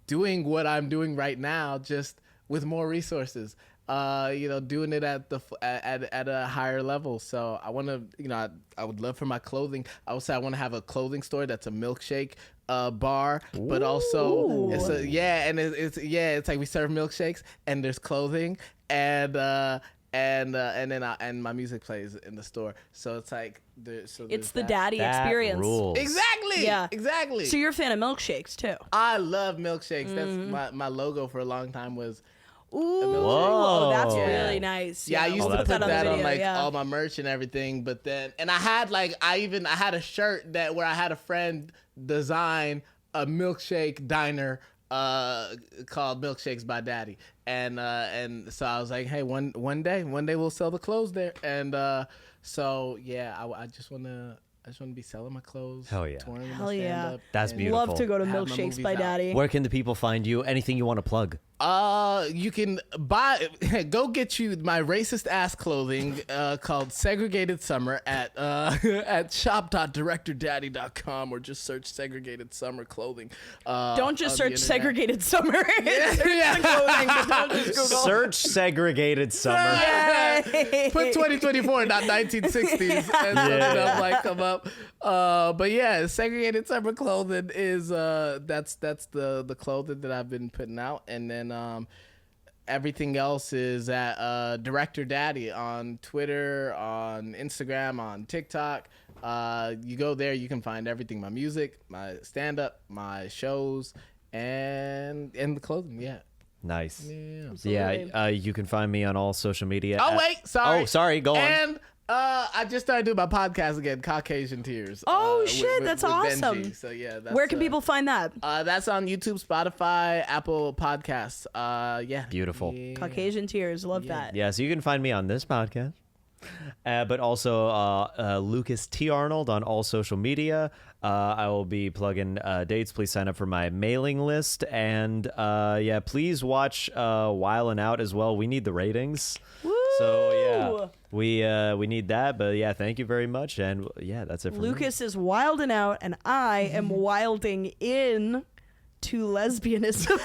doing what I'm doing right now, just with more resources. Doing it at a higher level. So I want to, I would love for my clothing. I would say I want to have a clothing store that's a milkshake bar, but also it's like we serve milkshakes and there's clothing and my music plays in the store. So it's like it's the daddy experience. Rules. Exactly. Yeah. Exactly. So you're a fan of milkshakes too. I love milkshakes. That's my logo for a long time was. Ooh, that's really nice. Yeah, I used to put that on like yeah. all my merch and everything. But then, and I had like, I had a shirt where I had a friend design a milkshake diner called Milkshakes by Daddy. And so I was like, hey, one day we'll sell the clothes there. And so yeah, I just want to be selling my clothes. Hell yeah. Hell yeah. That's beautiful. Love to go to Milkshakes by Daddy. Where can the people find you? Anything you want to plug? You can go get you my racist ass clothing called Segregated Summer at shop.directordaddy.com or just search Segregated Summer clothing. Don't just search Segregated Summer. Search Segregated Summer. Put 2024, not 1960s, and something else might come up. But yeah, Segregated Summer clothing is that's the clothing that I've been putting out, and then everything else is at Director Daddy on Twitter, on Instagram, on TikTok. You go there, you can find everything: my music, my stand-up, my shows, and the clothing. Yeah. Nice. Yeah. You can find me on all social media. Sorry. Go on. And I just started doing my podcast again, Caucasian Tears. That's awesome. Benji. So yeah, where can people find that? That's on YouTube, Spotify, Apple Podcasts. Yeah. Beautiful. Yeah. Caucasian Tears, love that. Yeah, so you can find me on this podcast. But also Lucas T. Arnold on all social media. I will be plugging dates. Please sign up for my mailing list. And please watch Wildin' Out as well. We need the ratings. Woo! So yeah, we need that. But yeah, thank you very much. And yeah, that's it for Lucas is wilding out, and I am wilding in to lesbianism.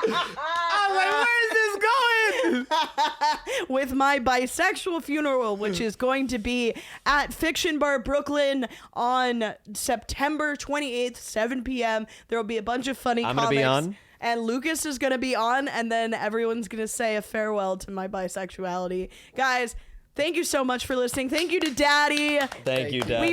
I'm like, where is this going? With my bisexual funeral, which is going to be at Fiction Bar Brooklyn on September 28th, 7 p.m. There will be a bunch of funny comics. I'm going to be on. And Lucas is going to be on, and then everyone's going to say a farewell to my bisexuality. Guys, thank you so much for listening. Thank you to Daddy. Thank you, Daddy.